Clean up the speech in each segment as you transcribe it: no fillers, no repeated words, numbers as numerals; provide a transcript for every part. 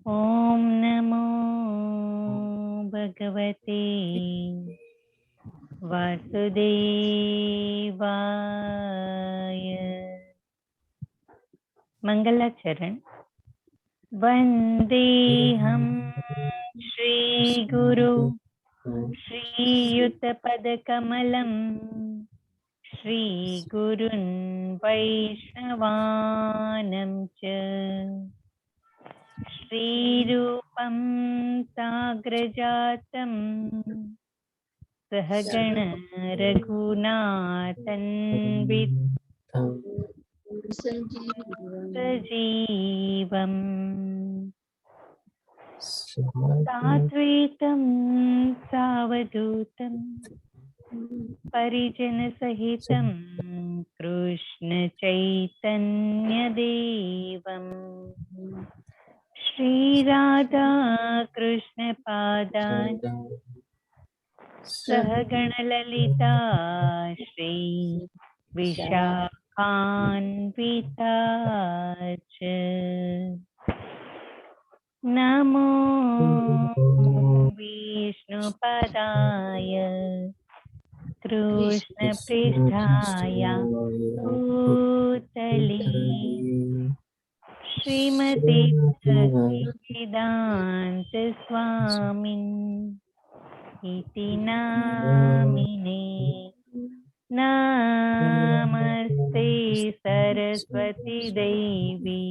ॐ नमो भगवते वासुदेवाय। मंगलाचरण। वंदेहं श्रीगुरु श्रीयुतपदकमलं श्रीगुरुन् वैष्णवानं च श्रीरूपं साग्रजातं सहगण रघुनाथन्वितं सजीवम् साद्वैतं सावधूतं परिजनसहितं कृष्णचैतन्यदेवम् श्रीराधा कृष्णपादान् सहगणललिता श्री विशाखान्विता च। नमो विष्णुपदाय कृष्णपृष्ठाय भूतले श्रीमते भक्तिवेदान्त स्वामिन् इति नामिने। नमस्ते सरस्वती देवी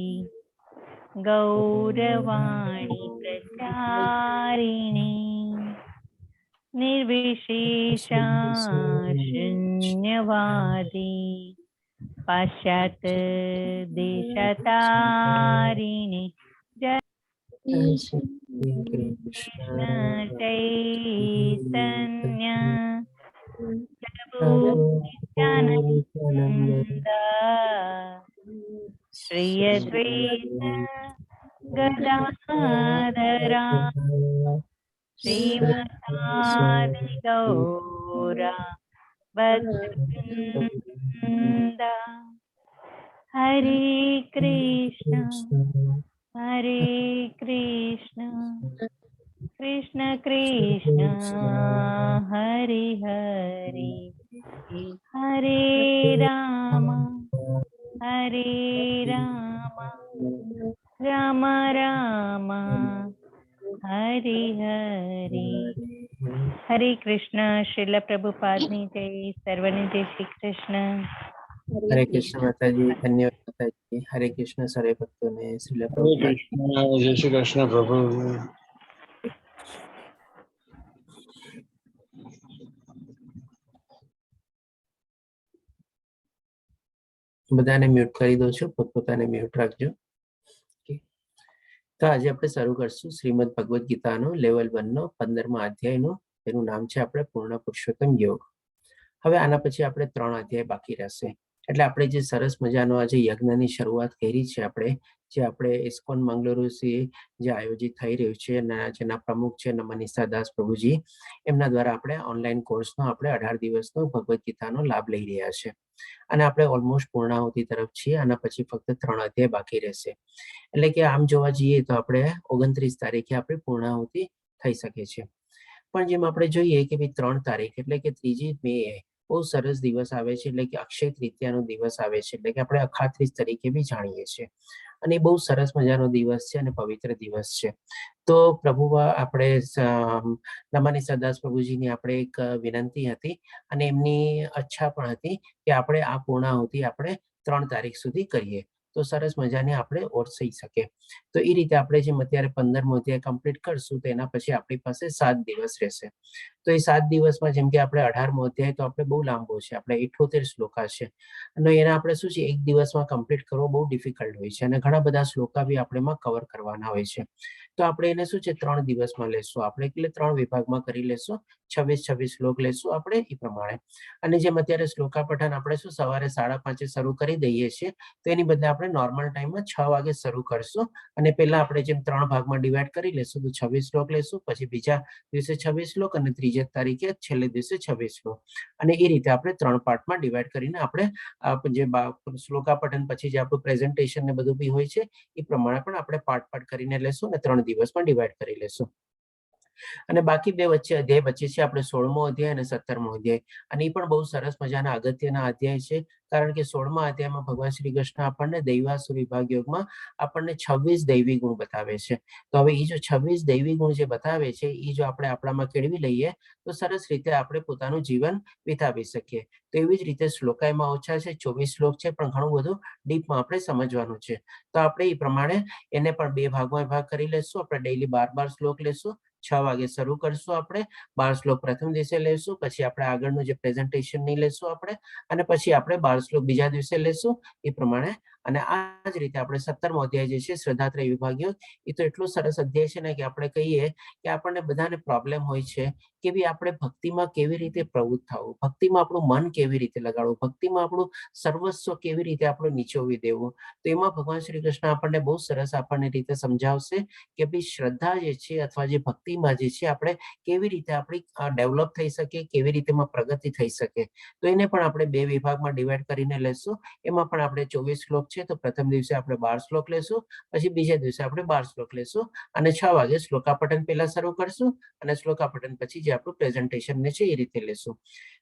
गौरवाणी प्रचारिणी निर्विशेषा शून्यवादी पाश्चात्य देशतारिणी। जय कृष्ण चैतन्य प्रभु नित्यानंद श्री अद्वैत गदाधरा श्रीवासादि गौरा भक्तवृंद। हरे कृष्ण कृष्ण कृष्ण हरे हरे हरे राम राम राम हरे हरे। हरे कृष्ण। श्रील प्रभुपाद ने जय। सर्वने जय श्री कृष्ण। हरे कृष्ण माता जी। धन्यवाद माता जी। हरे कृष्ण सारे भक्तों ने श्रील प्रभुपाद। जय श्री कृष्ण प्रभु। બધાને મ્યુટ કરી દો છો, પોતપોતાને મ્યુટ રાખજો। તો આજે આપણે શરૂ કરશું શ્રીમદ ભગવદ ગીતાનો લેવલ 1 નો 15મા અધ્યાયનો, તેનું નામ છે આપણે પૂર્ણ પુરુષોત્તમ યોગ। હવે આના પછી આપણે 3 અધ્યાય બાકી રહેશે। એટલે આપણે જે સરસ મજાનો આજે યજ્ઞની શરૂઆત કરી છે, જે આપણે ઇસ્કોન મંગલુરુથી જે આયોજિત થઈ રહ્યું છે, જેના પ્રમુખ છે મનીષા દાસ પ્રભુજી, એમના દ્વારા આપણે ઓનલાઈન કોર્સનો આપણે 18 દિવસનો ભગવદ ગીતાનો લાભ લઈ રહ્યા છે। અને આપણે ઓલમોસ્ટ પૂર્ણાહુતિ તરફ છીએ। આના પછી ફક્ત 3 અધ્યાય બાકી રહેશે। એટલે કે આમ જોવા જઈએ તો આપણે 29 તારીખે આપણે પૂર્ણાહુતિ થઈ શકે છે। પણ જેમ આપણે જોઈએ કે 3 તારીખ એટલે કે 3જી મે બહુ સરસ દિવસ આવે છે, એટલે કે અક્ષય તૃતીયાનો દિવસ આવે છે, એટલે કે આપણે અખાત્રીજ તરીકે બી જાણીએ છીએ। અને બહુ સરસ મજાનો દિવસ છે અને પવિત્ર દિવસ છે। તો પ્રભુ આપણે નમાની સદાસ પ્રભુજીની આપણે એક વિનંતી હતી અને એમની ઈચ્છા પણ હતી કે આપણે આ પૂર્ણાહુતિ આપણે 3 તારીખ સુધી કરીએ તો સરસ મજાને આપણે ઓરસી શકે। તો એ રીતે આપણે જેમ અત્યારે 15મો અધ્યાય કમ્પ્લીટ કરશું તો એના પછી આપણી પાસે 7 દિવસ રહેશે। તો એ 7 દિવસમાં જેમ કે આપણે 18મો અધ્યાય તો આપણે બહુ લાંબો છે, આપણે 78 શ્લોકા છે અને એને આપણે શું છે એક દિવસમાં કમ્પ્લીટ કરવો બહુ ડિફિકલ્ટ હોય છે અને ઘણા બધા શ્લોકા બી આપણે એમાં કવર કરવાના હોય છે। તો આપણે એને શું છે 3 દિવસમાં લેશું આપણે, એટલે 3 વિભાગમાં કરી લેશું। 26 શ્લોક લેશું આપણે એ પ્રમાણે। અને જેમ અત્યારે શ્લોકા પઠન આપણે શું સવારે 5:30 શરૂ કરી દઈએ છીએ, તો એની બદલે આપણે આપણે નોર્મલ ટાઈમમાં 6 વાગે શરૂ કરશું અને પહેલા આપણે જેમ 3 ભાગમાં ડિવાઈડ કરી લેશું તો 26 શ્લોક લેશું, પછી બીજા દિવસે 26 શ્લોક અને ત્રીજા તારીખે છેલ્લે દિવસે 26 શ્લોક, અને એ રીતે આપણે 3 પાર્ટમાં ડિવાઈડ કરીને આપણે જે શ્લોકાપઠન પછી જે આપણું પ્રેઝન્ટેશન ને બધું બી હોય છે એ પ્રમાણે પણ આપણે પાર્ટ કરીને લેશું અને 3 દિવસમાં ડિવાઈડ કરી લેશું. અને બાકી બે વચ્ચે અધ્યાય વચ્ચે છે આપણે 16મો અધ્યાય અને 17મો અધ્યાય, અને એ પણ બહુ સરસ મજાના અગત્યના અધ્યાય છે, કારણ કે 16મા અધ્યાયમાં ભગવાન શ્રી કૃષ્ણ આપણને દૈવાસુર વિભાગ યોગમાં આપણને 26 દૈવી ગુણ બતાવે છે. તો હવે એ જો 26 દૈવી ગુણ જે બતાવે છે એ જો આપણે આપણામાં કેળવી લઈએ તો સરસ રીતે આપણે પોતાનું જીવન વિતાવી શકીએ. તો એવી જ રીતે શ્લોકાયમાં ઓછા છે, 24 શ્લોક છે, પણ ઘણું બધું ડીપમાં આપણે સમજવાનું છે. તો આપણે એ પ્રમાણે એને પણ 2 ભાગમાં ભાગ કરી લેશું. આપણે ડેઈલી 12 શ્લોક લેશું, 6 વાગે શરૂ કરશું. આપણે 12 શ્લોક પ્રથમ દિવસે લેશું, પછી આપણે આગળનું જે પ્રેઝન્ટેશન નહીં લેશું આપણે, અને પછી આપણે 12 શ્લોક બીજા દિવસે લેશું એ પ્રમાણે. અને આ જ રીતે આપણે 17મો અધ્યાય જે છે શ્રદ્ધાત્રય વિભાગ યોગ, એ તો એટલું સરસ અધ્યાય છે ને કે આપણે કહીએ કે આપણને બધાને પ્રોબ્લેમ હોય છે કે ભાઈ આપણે ભક્તિમાં કેવી રીતે પ્રવૃત્ત થવું, ભક્તિમાં આપણું મન કેવી રીતે લગાડવું, ભક્તિમાં આપણું સર્વસ્વ કેવી રીતે આપણે નીચોવી દેવું. તો એમાં ભગવાન શ્રી કૃષ્ણ આપણને બહુ સરસ આપણને રીતે સમજાવશે કે ભાઈ શ્રદ્ધા જે છે અથવા જે ભક્તિમાં જે છે આપણે કેવી રીતે આપણી ડેવલપ થઈ શકે, કેવી રીતે એમાં પ્રગતિ થઈ શકે. તો એને પણ આપણે 2 વિભાગમાં ડિવાઈડ કરીને લેશું. એમાં પણ આપણે 24 શ્લોક છે, તો પ્રથમ દિવસે આપણે 12 શ્લોક લેશું, પછી બીજા દિવસે આપણે 12 શ્લોક લેશું અને 6 વાગે શ્લોકાપઠન પહેલા શરૂ કરશું અને શ્લોકાપઠન પછી જે આપણું પ્રેઝન્ટેશન ને છે એ રીતે લેશું.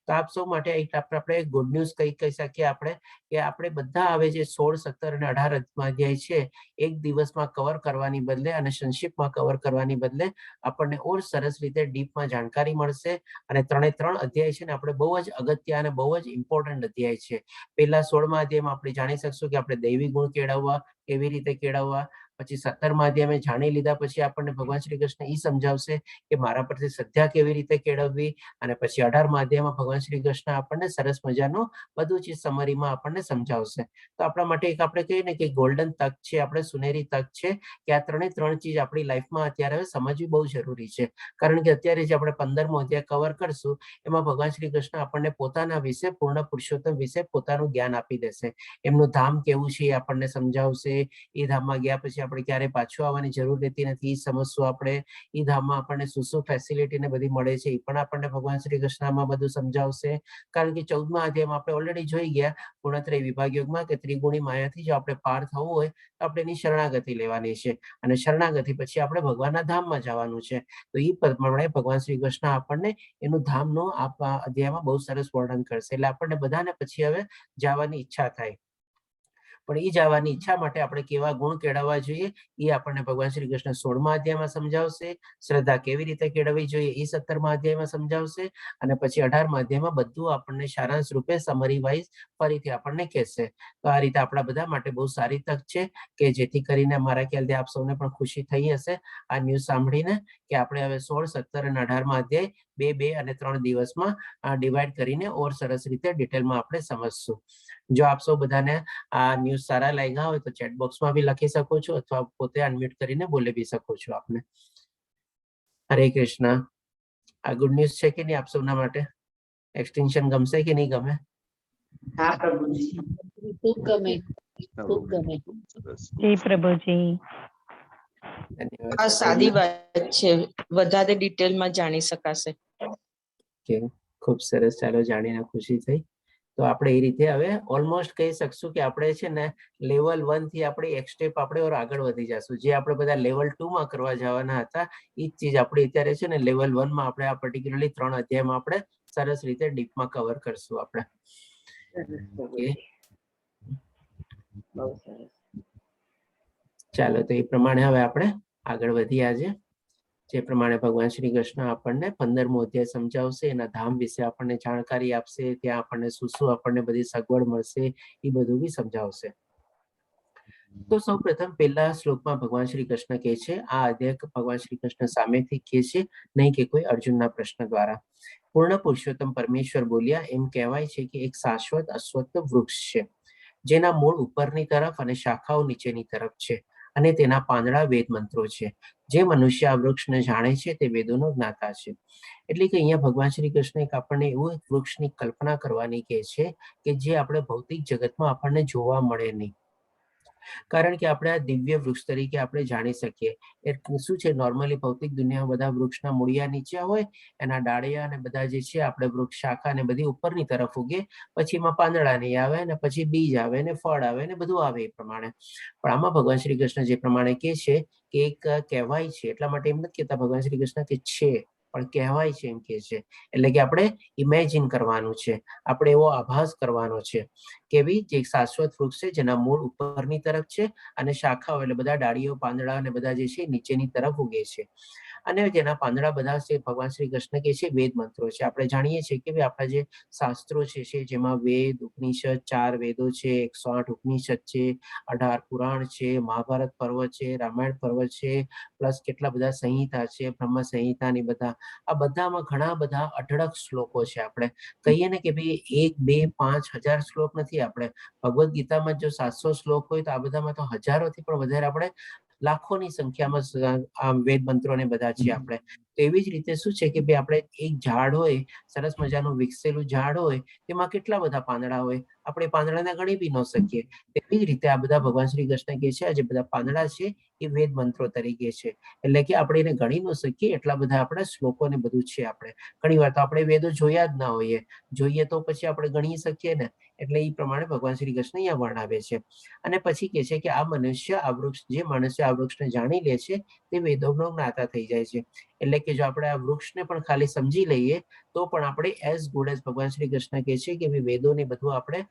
તો આપ સૌ માટે આપણે ગુડ ન્યૂઝ કહી શકીએ આપણે કે આપણે બધા હવે જે 16, 17 અને 18 અધ્યાય છે એક દિવસમાં કવર કરવાની બદલે અને સંક્ષિપ્તમાં કવર કરવાની બદલે આપણને ઓર સરસ રીતે ડીપમાં જાણકારી મળશે. અને 3 અધ્યાય છે ને આપણે બહુ જ અગત્ય અને બહુ જ ઇમ્પોર્ટન્ટ અધ્યાય છે. પહેલા 16મા અધ્યાયમાં આપણે જાણી શકશું કે આપણે દૈવી ગુણ કેળવવા કેવી રીતે કેળવવા, પછી 17મા અધ્યાયમાં જાણી લીધા પછી આપણને ભગવાન શ્રી કૃષ્ણ એ સમજાવશે કે મારા પરથી શ્રદ્ધા કેવી રીતે કેળવવી, અને પછી 18મા અધ્યાયમાં ભગવાન શ્રી કૃષ્ણ આપણને સરસ મજાનું બધું ચીજ સમરીમાં આપણને સમજાવશે. તો આપણા માટે એક આપણે કહીએ ને કે ગોલ્ડન તક છે, આપણે સુનેરી તક છે કે આ 3 ચીજ આપણી લાઈફમાં અત્યારે હવે સમજવી બહુ જરૂરી છે. કારણ કે અત્યારે જે આપણે 15મો અધ્યાય કવર કરશું એમાં ભગવાન શ્રી કૃષ્ણ આપણને પોતાના વિશે, પૂર્ણ પુરુષોત્તમ વિશે પોતાનું જ્ઞાન આપી દેશે. એમનું ધામ કેવું છે એ આપણને સમજાવશે. એ ધામમાં ગયા પછી આપણે ક્યારે પાછું આવવાની જરૂર રહેતી નથી એ સમજશું આપણે. એ ધામમાં આપણને શું શું ફેસિલિટી ને બધી મળે છે એ પણ આપણને ભગવાન શ્રી કૃષ્ણમાં બધું સમજાવશે. કારણ કે 14મા અધ્યાયમાં આપણે ઓલરેડી જોઈ ગયા ગુણત્રય વિભાગ યોગમાં કે ત્રિગુણી માયાથી જો આપણે પાર થવું હોય તો આપણે એની શરણાગતિ લેવાની છે, અને શરણાગતિ પછી આપણે ભગવાનના ધામમાં જવાનું છે. તો એ પ્રમાણે ભગવાન શ્રી કૃષ્ણ આપણને એનું ધામનું આ અધ્યાયમાં બહુ સરસ વર્ણન કરશે. એટલે આપણને બધાને પછી હવે જવાની ઈચ્છા થાય, પણ એ જવાની ઈચ્છા માટે આપણે કેવા ગુણ કેળવવા જોઈએ એ આપણને ભગવાન શ્રી કૃષ્ણ 16મા અધ્યાયમાં સમજાવશે. શ્રદ્ધા કેવી રીતે કેળવવી જોઈએ એ 17મા અધ્યાયમાં સમજાવશે, અને પછી 18મા અધ્યાયમાં બધું આપણને સારાંશ રૂપે સમરી વાઇઝ ફરીથી આપણને કહેશે. તો આ રીતે આપણા બધા માટે બહુ સારી તક છે કે જેથી કરીને મારા ખ્યાલથી આપ સૌને પણ ખુશી થઈ હશે આ ન્યૂઝ સાંભળીને કે આપણે હવે 16, 17 અને 18મા અધ્યાય 2, 2 અને 3 દિવસમાં ડિવાઈડ કરીને ઓર સરસ રીતે ડિટેલમાં આપણે સમજશું. જો આપ સૌ બધાને આ ન્યૂઝ સારા લાગ્યા હોય તો ચેટ બોક્સમાં બી લખી શકો છો અથવા પોતે અનમ્યુટ કરીને બોલી બી શકો છો આપને. હરે કૃષ્ણ. આ ગુડ ન્યૂઝ છે કે નહીં આપ સૌના માટે? એક્સટેન્શન ગમશે કે નહીં ગમે? હા પ્રભુજી, ખૂબ ગમે, ખૂબ ગમે. જય પ્રભુજી. ધન્યવાદ. આ સાદી વાત છે, વધારે ડિટેલમાં જાણી શકાશે. ખૂબ સરસ. ચાલો જાણીને ખુશી થઈ. તો આપણે એ રીતે હવે ઓલમોસ્ટ કહી શકશું કે આપણે છે ને લેવલ 1 થી આપણે એક સ્ટેપ આપણે ઓર આગળ વધી જશું. જે આપણે બધા લેવલ 2 માં કરવા જવાના હતા એ જ ચીજ આપણે અત્યારે છે ને લેવલ 1 માં આપણે આ પર્ટિક્યુલરલી 3 અધ્યાયમાં આપણે સરસ રીતે ડીપમાં કવર કરશું આપણે. ચાલો તો એ પ્રમાણે હવે આપણે આગળ વધીએ. આજે જે પ્રમાણે ભગવાન શ્રી કૃષ્ણ આપણને 15મો અધ્યાય સમજાવશે, એના ધામ વિશે આપણને જાણકારી આપશે, ત્યાં આપણને શું શું આપણને બધી સગવડ મળશે એ બધું બી સમજાવશે. તો સૌ પ્રથમ પહેલા શ્લોકમાં ભગવાન શ્રી કૃષ્ણ કહે છે, આ અધ્યાય ભગવાન શ્રી કૃષ્ણ સામેથી કહે છે, નહીં કે કોઈ અર્જુનના પ્રશ્ન દ્વારા. પૂર્ણ પુરુષોત્તમ પરમેશ્વર બોલ્યા, એમ કહેવાય છે કે એક શાશ્વત અશ્વત્થ વૃક્ષ છે જેના મૂળ ઉપરની તરફ અને શાખાઓ નીચેની તરફ છે, અને તેના પાંદડા વેદ મંત્રો છે. જે મનુષ્ય આ વૃક્ષને જાણે છે તે વેદોનો જ્ઞાતા છે. એટલે કે અહીંયા ભગવાન શ્રી કૃષ્ણ આપણને એવું એક વૃક્ષની કલ્પના કરવાની કહે છે કે જે આપણે ભૌતિક જગતમાં આપણને જોવા મળે નહીં. કારણ કે આપણે આ દિવ્ય વૃક્ષ તરીકે આપણે જાણી શકીએ. એ શું છે, નોર્મલી ભૌતિક દુનિયામાં બધા વૃક્ષના મૂળિયા નીચે હોય, એના ડાળિયા અને બધા જે છે આપણે વૃક્ષ શાખા ને બધી ઉપરની તરફ ઉગે, પછી એમાં પાંદડા નહીં આવે ને પછી બીજ આવે ને ફળ આવે ને બધું આવે એ પ્રમાણે. પણ આમાં ભગવાન શ્રી કૃષ્ણ જે પ્રમાણે કહે છે કે એક કહેવાય છે, એટલા માટે એમ નથી કહેતા ભગવાન શ્રી કૃષ્ણ કે છે, પણ કહેવાય છે એમ કે છે. એટલે કે આપણે ઇમેજિન કરવાનું છે, આપણે એવો આભાસ કરવાનો છે કે ભાઈ જે શાશ્વત વૃક્ષ છે જેના મૂળ ઉપરની તરફ છે અને શાખાઓ એટલે બધા ડાળીઓ પાંદડા અને બધા જે છે નીચેની તરફ ઉગે છે. અને જેના પાંદડા બધા છે ભગવાન શ્રી કૃષ્ણ કે છે વેદ મંત્રો છે. આપણે જાણીએ છીએ કે ભાઈ આપણા જે શાસ્ત્રો છે જેમાં વેદ, ઉપનિષદ, 4 વેદો છે, 108 ઉપનિષદ છે, 18 પુરાણ છે, મહાભારત પર્વ છે, રામાયણ પર્વ છે, પ્લસ કેટલા બધા સંહિતા છે, બ્રહ્મ સંહિતા ની બધા, આ બધામાં ઘણા બધા અઢળક શ્લોકો છે. આપણે કહીએ ને કે ભાઈ 1, 2, 5 હજાર શ્લોક નથી. આપણે ભગવદ્ ગીતામાં જો 700 શ્લોક હોય તો આ બધામાં તો હજારોથી પણ વધારે આપણે લાખોની સંખ્યામાં આ વેદ મંત્રો ને બધા છે આપણે. તો એવી જ રીતે શું છે કે ભાઈ આપણે એક ઝાડ હોય, સરસ મજાનું વિકસેલું ઝાડ હોય, તેમાં કેટલા બધા પાંદડા હોય, આપણે પાંદડાને ગણી બી ન શકીએ. તેવી જ રીતે આ બધા ભગવાન શ્રી કૃષ્ણ કે છે આ જે બધા પાંદડા છે એ વેદ મંત્રો તરીકે છે. એટલે કે આપણે એને ગણી ન શકીએ એટલા બધા આપણા શ્લોકો ને બધું છે. આપણે ઘણી વાર તો આપણે વેદો જોયા જ ના હોઈએ, જોઈએ તો પછી આપણે ગણી શકીએ ને. એટલે એ પ્રમાણે ભગવાન શ્રી કૃષ્ણ અહીંયા વર્ણવે છે. અને પછી કે છે કે આ મનુષ્ય આ વૃક્ષ, જે મનુષ્ય આ વૃક્ષને જાણી લે છે તે વેદોનો જ્ઞાતા થઈ જાય છે. એટલે કે જો આપણે આ વૃક્ષને પણ ખાલી સમજી લઈએ તો પણ આપણે એઝ ગુડ એઝ ભગવાન શ્રી કૃષ્ણ કહે છે કે વેદોને બધું આપણે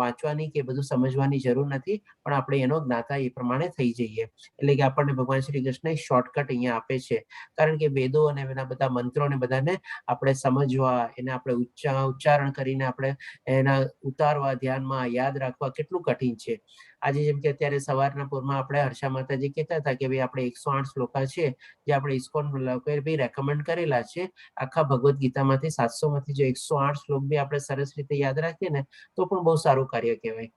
વાંચવાની કે બધું સમજવાની જરૂર નથી, પણ આપણે એનો જ્ઞાતા એ પ્રમાણે થઈ જઈએ. એટલે કે આપણને ભગવાન શ્રી કૃષ્ણ એક શોર્ટકટ અહીંયા આપે છે. કારણ કે વેદો અને એના બધા મંત્રોને બધાને આપણે સમજવા, એને આપણે ઉચ્ચારણ કરીને આપણે એના ઉતારવા, ધ્યાનમાં યાદ રાખવા કેટલું કઠિન છે. આજે જેમ કે અત્યારે સવારના પૂરમાં આપણે હર્ષા માતાજી કહેતા હતા કે ભાઈ આપણે 108 શ્લોકા છે જે આપણે ઇસ્કોન લોકોએ રેકમેન્ડ કરેલા છે. આખા ભગવદ્ ગીતામાંથી 700 માંથી જો 108 શ્લોક બી આપણે સરસ રીતે યાદ રાખીએ ને તો પણ બહુ સારું કાર્ય કહેવાય.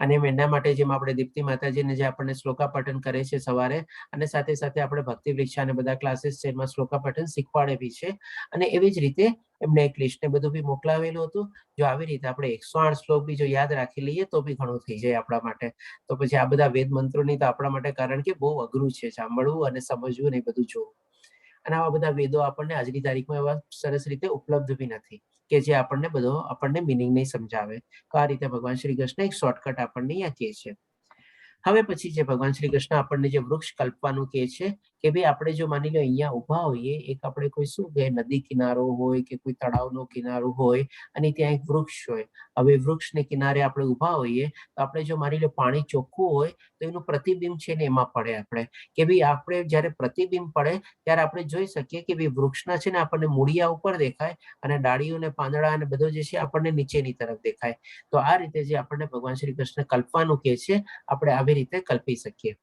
અને એના માટે જેમ આપણે દીપ્તિ માતાજીને જે આપણને શ્લોકા પઠન કરે છે સવારે, અને સાથે સાથે આપણે ભક્તિ વૃક્ષા અને બધા ક્લાસીસ છે એમાં શ્લોકા પઠન શીખવાડે બી છે. અને એવી જ રીતે એમને એક લિસ્ટ ને બધું બી મોકલાવેલું હતું. જો આવી રીતે આપણે 108 શ્લોક બી જો યાદ રાખી લઈએ તો બી ઘણું થઈ જાય આપણા માટે. તો પછી આ બધા વેદ મંત્રોની તો આપણા માટે, કારણ કે બહુ અઘરું છે સાંભળવું અને સમજવું ને બધું જોવું. અને આવા બધા વેદો આપણને આજની તારીખમાં એવા સરસ રીતે ઉપલબ્ધ બી નથી કે જે આપણને મિનિંગ નહીં સમજાવે. તો આ રીતે ભગવાન શ્રી કૃષ્ણ એક શોર્ટકટ આપણને અહીંયા કહે છે. હવે પછી જે ભગવાન શ્રી કૃષ્ણ આપણને જે વૃક્ષ કલ્પવાનું કહે છે કે ભાઈ આપણે જો માની લો અહીંયા ઉભા હોઈએ, એક આપણે કોઈ શું કે નદી કિનારો હોય કે કોઈ તળાવનો કિનારો હોય અને ત્યાં એક વૃક્ષ હોય. હવે વૃક્ષને કિનારે આપણે ઉભા હોઈએ તો આપણે જો માની લો પાણી ચોખ્ખું હોય તો એનું પ્રતિબિંબ છે ને એમાં પડે. આપણે કે ભાઈ આપણે જયારે પ્રતિબિંબ પડે ત્યારે આપણે જોઈ શકીએ કે ભાઈ વૃક્ષના છે ને આપણને મૂળિયા ઉપર દેખાય અને ડાળીઓ ને પાંદડા અને બધું જે છે આપણને નીચેની તરફ દેખાય. તો આ રીતે જે આપણને ભગવાન શ્રી કૃષ્ણ કલ્પવાનું કહે છે આપણે આવી રીતે કલ્પી શકીએ.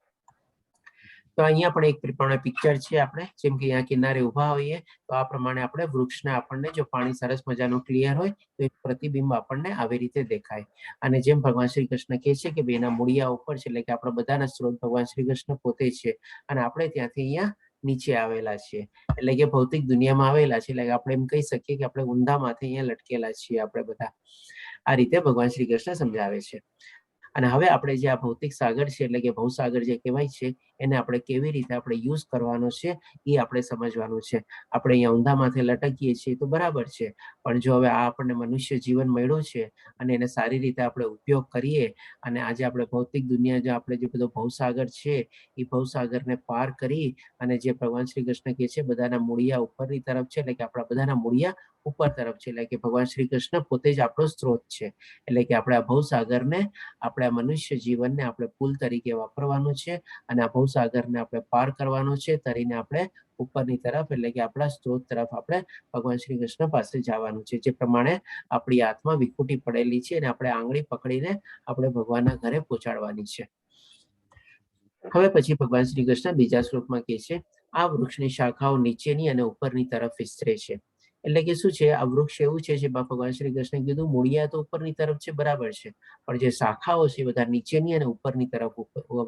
તો અહીંયા પણ એક પ્રમાણે પિક્ચર છે. આપણે જેમ કે અહીંયા કિનારે ઉભા હોઈએ તો આ પ્રમાણે આપણે વૃક્ષને આપણને જો પાણી સરસ મજાનું ક્લિયર હોય તો એક પ્રતિબિંબ આપણને આવી રીતે દેખાય. અને જેમ ભગવાન શ્રી કૃષ્ણ કહે છે કે એના મૂળિયા ઉપર છે, એટલે કે આપણા બધાના સ્ત્રોત ભગવાન શ્રી કૃષ્ણ પોતે છે અને આપણે ત્યાંથી અહીંયા નીચે આવેલા છીએ, એટલે કે ભૌતિક દુનિયામાં આવેલા છે. એટલે કે આપણે એમ કહી શકીએ કે આપણે ઊંડામાંથી અહીંયા લટકેલા છીએ આપણે બધા. આ રીતે ભગવાન શ્રી કૃષ્ણ સમજાવે છે. અને હવે આપણે જે આ ભૌતિક સાગર છે એટલે કે ભવસાગર જે કહેવાય છે એને આપણે કેવી રીતે આપણે યુઝ કરવાનો છે એ આપણે સમજવાનું છે. આપણે અહીંયા ઊંધા માથે લટકીએ છીએ તો બરાબર છે, પણ જો હવે આ આપણને મનુષ્ય જીવન મળ્યું છે અને એને સારી રીતે આપણે ઉપયોગ કરીએ અને આજે આપણે ભૌતિક દુનિયા જે આપણે જે બધો ભવસાગર છે એ ભવસાગરને પાર કરી અને જે ભગવાન શ્રી કૃષ્ણ કહે છે બધાના મૂળિયા ઉપરની તરફ છે, એટલે કે આપણા બધાના મૂળિયા ઉપર તરફ છે, એટલે કે ભગવાન શ્રી કૃષ્ણ પોતે જ આપણો સ્ત્રોત છે. એટલે કે આપણે આ ભવસાગરને, આપણે આ મનુષ્ય જીવનને આપણે પુલ તરીકે વાપરવાનું છે અને આ ભવસાગરને આપણે પાર કરવાનું છે, તરીને આપણે ઉપરની તરફ એટલે કે આપણા સ્ત્રોત તરફ આપણે ભગવાન શ્રી કૃષ્ણ પાસે જવાનું છે. જે પ્રમાણે આપણી આત્મા વિખૂટી પડેલી છે અને આપણે આંગળી પકડીને આપણે ભગવાનના ઘરે પહોંચાડવાની છે. હવે પછી ભગવાન શ્રી કૃષ્ણ બીજા શ્લોકમાં કહે છે આ વૃક્ષની શાખાઓ નીચેની અને ઉપરની તરફ વિસ્તરે છે. એટલે કે શું છે, આ વૃક્ષ એવું છે જેમાં ભગવાન શ્રી કૃષ્ણે કીધું મૂળિયા તો ઉપરની તરફ છે, બરાબર છે, પણ જે શાખાઓ છે બધા નીચેની અને ઉપરની તરફ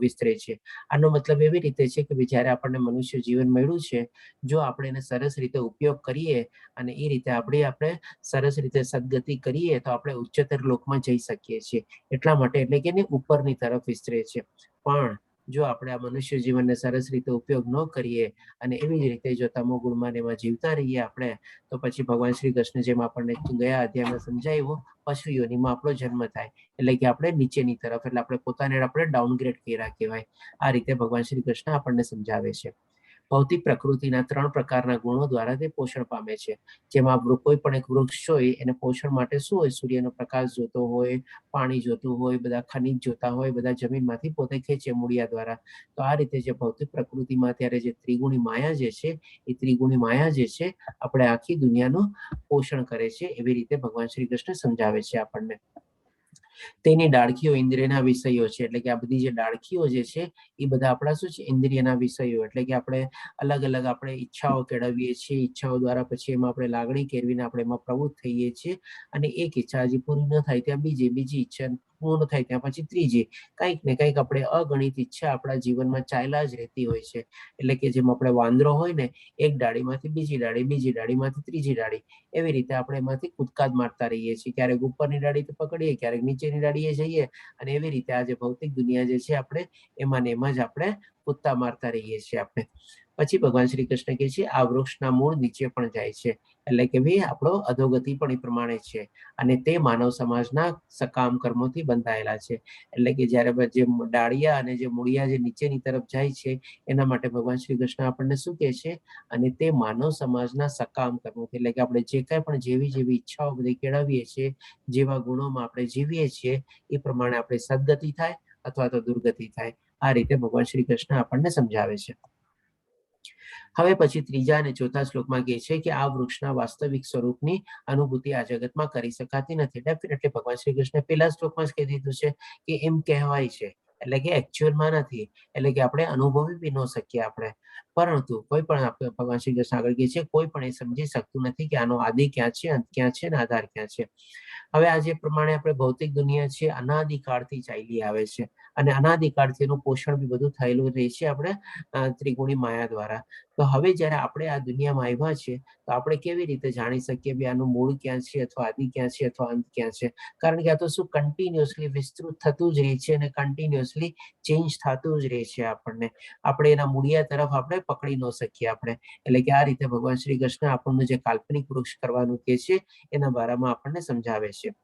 વિસ્તરે છે. આનો મતલબ એવી રીતે છે કે જ્યારે આપણને મનુષ્ય જીવન મળ્યું છે, જો આપણે એને સરસ રીતે ઉપયોગ કરીએ અને એ રીતે આપણે સરસ રીતે સદગતિ કરીએ તો આપણે ઉચ્ચતર લોકમાં જઈ શકીએ છીએ. એટલા માટે એટલે કે ઉપરની તરફ વિસ્તરે છે. પણ જો આપણે આ મનુષ્ય જીવનને સરસ રીતે ઉપયોગ ન કરીએ અને એવી જ રીતે જો તમો ગુણમાં એમાં જીવતા રહીએ આપણે, તો પછી ભગવાન શ્રી કૃષ્ણ જેમ આપણને ગયા અધ્યાયમાં સમજાવ્યું, પશુ યોનિમાં આપણો જન્મ થાય, એટલે કે આપણે નીચેની તરફ, એટલે આપણે પોતાને આપણે ડાઉનગ્રેડ કર્યા કહેવાય. આ રીતે ભગવાન શ્રી કૃષ્ણ આપણને સમજાવે છે. ભૌતિક પ્રકૃતિના 3 પ્રકારના ગુણો દ્વારા તે પોષણ પામે છે. જેમાં કોઈ પણ એક વૃક્ષ હોય એને પોષણ માટે શું હોય, સૂર્યનો પ્રકાશ જોતો હોય, પાણી જોતું હોય, બધા ખનિજ જોતા હોય, બધા જમીનમાંથી પોતે ખેંચે મૂળિયા દ્વારા. તો આ રીતે જે ભૌતિક પ્રકૃતિમાં અત્યારે જે ત્રિગુણી માયા જે છે, એ ત્રિગુણી માયા જે છે આપણે આખી દુનિયાનું પોષણ કરે છે, એવી રીતે ભગવાન શ્રી કૃષ્ણ સમજાવે છે આપણને. તેની ડાળખીઓ ઇન્દ્રિયના વિષયો છે, એટલે કે આ બધી જે ડાળખીઓ જે છે એ બધા આપણા શું છે, ઇન્દ્રિયના વિષયો, એટલે કે આપણે અલગ અલગ આપણે ઈચ્છાઓ કેળવીએ છીએ, ઈચ્છાઓ દ્વારા પછી એમાં આપણે લાગણી કેળવીને આપણે એમાં પ્રવૃત્ત થઈએ છીએ, અને એક ઈચ્છા હજી પૂરી ન થાય ત્યાં બીજી ઈચ્છા પૂર્ણ થાય ત્યાં પછી ત્રીજી, કંઈક ને કંઈક આપણે અગણિત ઈચ્છા આપણા જીવનમાં ચાલ્યા જ રહેતી હોય છે. એટલે કે જેમ આપણે વાંદરો હોય ને, એક ડાળીમાંથી બીજી ડાળી, બીજી ડાળીમાંથી ત્રીજી ડાળી, એવી રીતે આપણે એમાંથી કૂદકા જ મારતા રહીએ છીએ. ક્યારેક ઉપરની ડાળી તો પકડીએ, ક્યારેક નીચેની ડાળીએ જઈએ, અને એવી રીતે આ જે ભૌતિક દુનિયા જે છે આપણે એમાં ને એમાં જ આપણે કૂદકા મારતા રહીએ છીએ આપણે. પછી ભગવાન શ્રી કૃષ્ણ કહે છે આ વૃક્ષના મૂળ નીચે પણ જાય છે, એટલે કે ભાઈ આપણો અધોગતિ પણ એ પ્રમાણે છે, અને તે માનવ સમાજના સકામ કર્મોથી બંધાયેલા છે. એટલે કે જ્યારે જે ડાળિયા અને જે મૂળિયા જે નીચેની તરફ જાય છે, એના માટે ભગવાન શ્રી કૃષ્ણ આપણને શું કહે છે, અને તે માનવ સમાજના સકામ કર્મોથી, એટલે કે આપણે જે કાંઈ પણ જેવી ઈચ્છાઓ બધી કેળવીએ છીએ, જેવા ગુણોમાં આપણે જીવીએ છીએ, એ પ્રમાણે આપણે સદગતિ થાય અથવા તો દુર્ગતિ થાય. આ રીતે ભગવાન શ્રી કૃષ્ણ આપણને સમજાવે છે. હવે પછી ત્રીજા અને ચોથા શ્લોકમાં કહે છે કે આ વૃક્ષના વાસ્તવિક સ્વરૂપની અનુભૂતિ આ જગતમાં કરી શકાતી નથી. ડેફિનેટલી ભગવાન શ્રી કૃષ્ણ પહેલા શ્લોકમાં જ કહી દીધું છે કે એમ કહેવાય છે, એટલે કે એકચ્યુઅલમાં નથી, એટલે કે આપણે અનુભવી બી ન શકીએ આપણે. પરંતુ કોઈ પણ ભગવાન શ્રી કૃષ્ણ આગળ કહે છે કોઈ પણ એ સમજી શકતું નથી કે આનો આદિ ક્યાં છે, અંત ક્યાં છે, અને આધાર ક્યાં છે. હવે આ જે પ્રમાણે આપણે ભૌતિક દુનિયા છે અનાદિકાળથી ચાલી આવે છે, અને અનાદિકાળથી એનું પોષણ બી બધું થયેલું રહે છે આપણે ત્રિગુણી માયા દ્વારા. તો હવે જ્યારે આપણે આ દુનિયામાં આવ્યા છે, તો આપણે કેવી રીતે જાણી શકીએ કે આનું મૂળ ક્યાં છે, અથવા આદિ ક્યાં છે, અથવા અંત ક્યાં છે? કારણ કે આ તો શું કન્ટિન્યુઅસલી વિસ્તૃત થતું જ રહે છે, અને કન્ટિન્યુઅસલી ચેન્જ થતું જ રહે છે. આપણે એના મૂળિયા તરફ આપણે પકડી ન શકીએ આપણે. એટલે કે આ રીતે ભગવાન શ્રી કૃષ્ણ આપણને જે કાલ્પનિક વૃક્ષ કરવાનું કહે છે, એના બારામાં આપણને સમજાવે છે.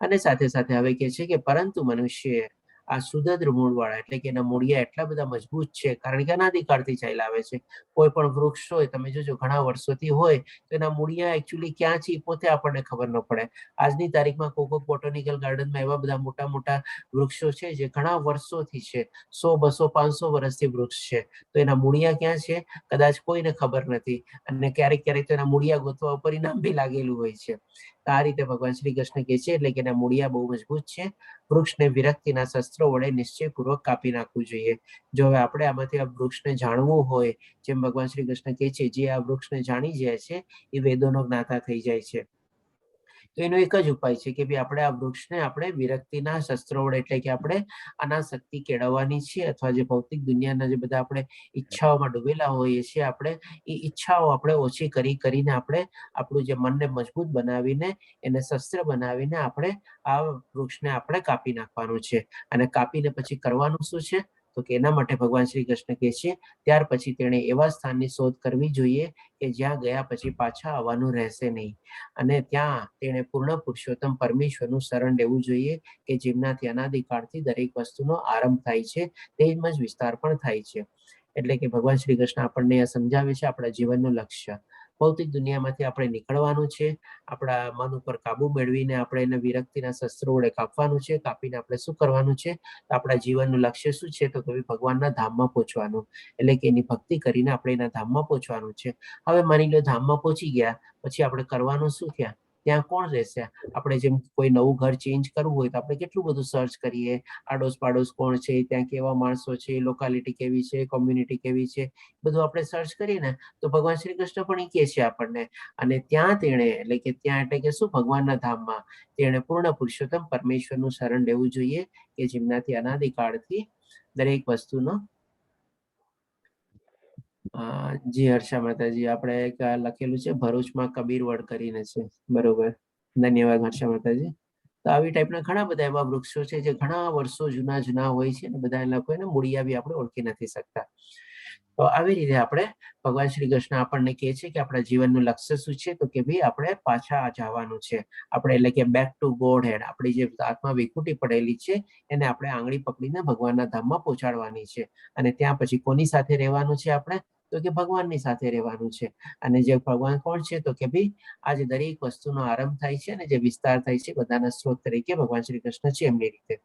અને સાથે સાથે હવે કહે છે કે પરંતુ મનુષ્ય આ સુદૃઢ મૂળવાળા, એટલે કે એના મૂળિયા એટલા બધા મજબૂત છે, કારણ કે અનાદિકાળથી ચાલ્યા આવે છે. કોઈ પણ વૃક્ષ હોય, તમે જોજો ઘણા વર્ષોથી હોય, તો એના મૂળિયા એકચ્યુઅલી ક્યાં છે પોતે આપણને ખબર ન પડે. આજની તારીખમાં કોકો બોટાનિકલ ગાર્ડનમાં એવા બધા મોટા મોટા વૃક્ષો છે જે ઘણા વર્ષોથી છે, 100, 200, 500 વર્ષથી વૃક્ષ છે, તો એના મૂળિયા ક્યાં છે કદાચ કોઈને ખબર નથી, અને ક્યારેક ક્યારેક તો એના મૂળિયા ગોતવા ઉપર ઇનામ બી લાગેલું હોય છે. આ રીતે ભગવાન શ્રી કૃષ્ણ કહે છે, એટલે કે એના મૂળિયા બહુ મજબૂત છે. વૃક્ષને વિરક્તિના શસ્ત્રો વડે નિશ્ચયપૂર્વક કાપી નાખવું જોઈએ. જો હવે આપણે આમાંથી આ વૃક્ષને જાણવું હોય, જેમ ભગવાન શ્રી કૃષ્ણ કહે છે જે આ વૃક્ષને જાણી જાય છે એ વેદોનો જ્ઞાતા થઈ જાય છે. તો એનો એક જ ઉપાય છે કે ભાઈ આપણે આ વૃક્ષને આપણે વિરક્તિના શસ્ત્રો વડે, એટલે કે આપણે અનાસક્તિ કેળવવાની છે, અથવા જે ભૌતિક દુનિયાના જે બધા આપણે ઈચ્છાઓમાં ડૂબેલા હોઈએ છીએ, આપણે એ ઈચ્છાઓ આપણે ઓછી કરીને આપણે આપણું જે મનને મજબૂત બનાવીને, એને શસ્ત્ર બનાવીને આપણે આ વૃક્ષને આપણે કાપી નાખવાનું છે. અને કાપીને પછી કરવાનું શું છે, તો કે એના માટે ભગવાન શ્રી કૃષ્ણ કહે છે ત્યાર પછી તેણે એવા સ્થાનની શોધ કરવી જોઈએ કે જ્યાં ગયા પછી પાછા આવવાનું રહેશે નહીં, અને ત્યાં તેણે પૂર્ણ પુરુષોત્તમ પરમેશ્વરનું શરણ લેવું જોઈએ કે જેમનાથી અનાદિકાળથી દરેક વસ્તુનો આરંભ થાય છે, તેમજ વિસ્તાર પણ થાય છે. એટલે કે ભગવાન શ્રી કૃષ્ણ આપણને સમજાવે છે આપણા જીવનનું લક્ષ્ય. ભૌતિક દુનિયામાંથી આપણે નીકળવાનું છે, આપણા મન ઉપર કાબુ મેળવીને આપણે એને વિરક્તિના શસ્ત્રો વડે કાપવાનું છે. કાપીને આપણે શું કરવાનું છે, આપણા જીવનનું લક્ષ્ય શું છે, તો કે ભગવાનના ધામમાં પહોંચવાનું, એટલે કે એની ભક્તિ કરીને આપણે એના ધામમાં પહોંચવાનું છે. હવે માની લો ધામમાં પહોંચી ગયા પછી આપણે કરવાનું શું ત્યાં, ત્યાં કોણ રહેશે? આપણે જેમ કોઈ નવું ઘર ચેન્જ કરવું હોય તો આપણે કેટલું બધું સર્ચ કરીએ, આડોશ પાડોશ કોણ છે, ત્યાં કેવા માણસો છે, લોકાલિટી કેવી છે, કોમ્યુનિટી કેવી છે, બધું આપણે સર્ચ કરીએ ને તો ભગવાન શ્રી કૃષ્ણ પણ એ કહે છે આપણને. અને ત્યાં તેણે એટલે કે શું, ભગવાનના ધામમાં તેણે પૂર્ણ પુરુષોત્તમ પરમેશ્વરનું શરણ લેવું જોઈએ કે જેમનાથી અનાદિકાળથી દરેક વસ્તુનો જી હર્ષા માતાજી, આપણે એક લખેલું છે ભરૂચમાં કબીરવડ કરીને છે, બરોબર, ધન્યવાદ હર્ષા માતાજી. તો આવી ટાઈપના ઘણા બધા એવા વૃક્ષો છે જે ઘણા વર્ષો જૂના હોય છે ને બધા લોકો એને મૂળિયા બી આપણે ઓળખી નથી શકતા. તો આવી રીતે આપણે ભગવાન શ્રી કૃષ્ણ આપણને કહે છે કે આપણા જીવનનું લક્ષ્ય શું છે, તો કે ભાઈ આપણે પાછા જવાનું છે, આપણે એટલે કે બેક ટુ ગોડ હેડ. આપણી જે આત્મા વિખૂટી પડેલી છે એને આપણે આંગળી પકડીને ભગવાનના ધામમાં પહોંચાડવાની છે. અને ત્યાં પછી કોની સાથે રહેવાનું છે આપણે, તો કે ભગવાનની સાથે રહેવાનું છે. અને જે ભગવાન કોણ છે, તો કે ભાઈ આ જે દરેક વસ્તુનો આરંભ થાય છે અને જે વિસ્તાર થાય છે બધાના સ્ત્રોત તરીકે ભગવાન શ્રી કૃષ્ણ છે. એમની રીતે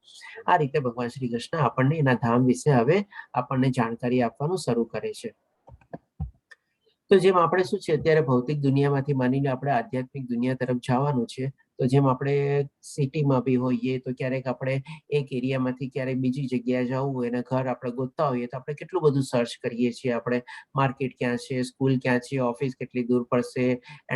આ રીતે ભગવાન શ્રી કૃષ્ણ આપણને એના ધામ વિશે હવે આપણને જાણકારી આપવાનું શરૂ કરે છે. તો જેમ આપણે શું છે અત્યારે ભૌતિક દુનિયામાંથી માનીને આપણે આધ્યાત્મિક દુનિયા તરફ જવાનું છે, તો જેમ આપણે સિટીમાં બી હોઈએ તો ક્યારેક આપણે એક એરિયામાંથી ક્યારેક બીજી જગ્યાએ જવું હોય અને ઘર આપણે ગોતતા હોઈએ તો આપણે કેટલું બધું સર્ચ કરીએ છીએ. આપણે માર્કેટ ક્યાં છે, સ્કૂલ ક્યાં છે, ઓફિસ કેટલી દૂર પડશે,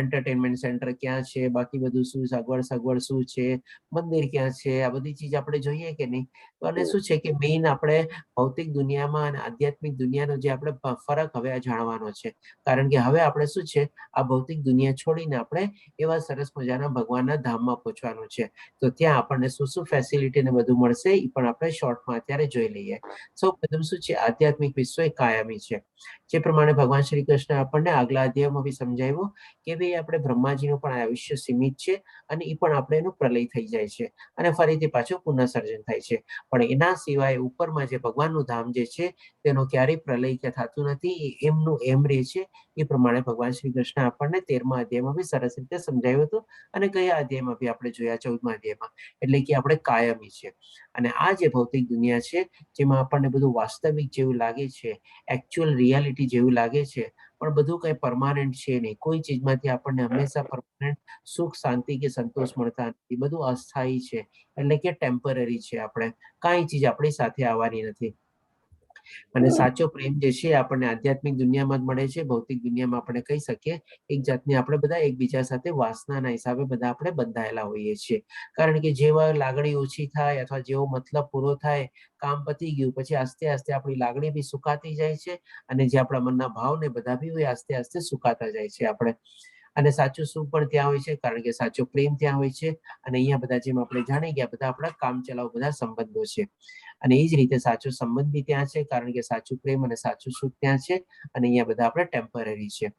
એન્ટરટેનમેન્ટ સેન્ટર ક્યાં છે, બાકી બધું શું સગવડ શું છે, મંદિર ક્યાં છે, આ બધી ચીજ આપણે જોઈએ કે નહીં. અને શું છે કે મેઇન આપણે ભૌતિક દુનિયામાં અને આધ્યાત્મિક દુનિયાનો જે આપણે ફરક હવે જાણવાનો છે. કારણ કે હવે આપણે શું છે, આ ભૌતિક દુનિયા છોડીને આપણે એવા સરસ મજાના ભગવાનના ધામમાં પહોંચવાનું છે. તો ત્યાં આપણને શું શું ફેસિલિટી ને બધું મળશે એ પણ આપણે શોર્ટમાં અત્યારે જોઈ લઈએ. સૌ પ્રથમ શું છે, આધ્યાત્મિક વિશ્વ એ કાયમી છે. જે પ્રમાણે ભગવાન શ્રી કૃષ્ણ આપણને આગલા અધ્યાયમાં બી સમજાવ્યું કે ભાઈ આપણે બ્રહ્માજીનું પણ આયુષ્ય સીમિત છે અને એ પણ આપણે એનું પ્રલય થઈ જાય છે અને ફરીથી પાછું પુનઃસર્જન થાય છે. પણ એના સિવાય ઉપરમાં જે ભગવાનનું ધામ જે છે તેનો ક્યારેય પ્રલય કે થતું નથી, એમનું એમ રહે છે. એ પ્રમાણે ભગવાન શ્રી કૃષ્ણ આપણને 13મા અધ્યાયમાં બી સરસ રીતે સમજાવ્યું હતું અને કયા અધ્યાયમાં બી આપણે જોયા 14મા અધ્યાયમાં, એટલે કે આપણે કાયમી છે. અને આ જે ભૌતિક દુનિયા છે જેમાં આપણને બધું વાસ્તવિક જેવું લાગે છે, એકચ્યુઅલ રિયાલિટી જેવું લાગે છે, પણ બધું કઈ પરમાનન્ટ છે નહીં. કોઈ ચીજમાંથી આપણને હંમેશા પરમાનન્ટ સુખ, શાંતિ કે સંતોષ મળતા નથી. બધું અસ્થાયી છે, એટલે કે ટેમ્પરરી છે. આપણે કાંઈ ચીજ આપણી સાથે આવવાની નથી. અને સાચો પ્રેમ જે છે આપણને આધ્યાત્મિક દુનિયામાં જ મળે છે. ભૌતિક દુનિયામાં આપણે કહી શકીએ એક જાતની આપણે બધા એકબીજા સાથે વાસનાના હિસાબે બધા આપણે બંધાયેલા હોઈએ છીએ. કારણ કે જેવા લાગણી ઓછી થાય અથવા જેવો મતલબ પૂરો થાય, કામ પતી ગયું, પછી આસ્તે આસ્તે આપણી લાગણી બી સુકાતી જાય છે અને જે આપણા મનના ભાવ ને બધા બી હોય આસ્તે આસ્તે સુકાતા જાય છે આપણે. અને સાચું સુખ પણ ત્યાં હોય છે કારણ કે સાચો પ્રેમ ત્યાં હોય છે. અને અહીંયા બધા જેમ આપણે જાણી ગયા બધા આપણા કામ ચલાવ બધા સંબંધો છે. અને એ જ રીતે સાચો સંબંધ બી ત્યાં છે કારણ કે સાચું પ્રેમ અને સાચું સુખ ત્યાં છે. અને અહીંયા બધા આપણે ટેમ્પરરી છે.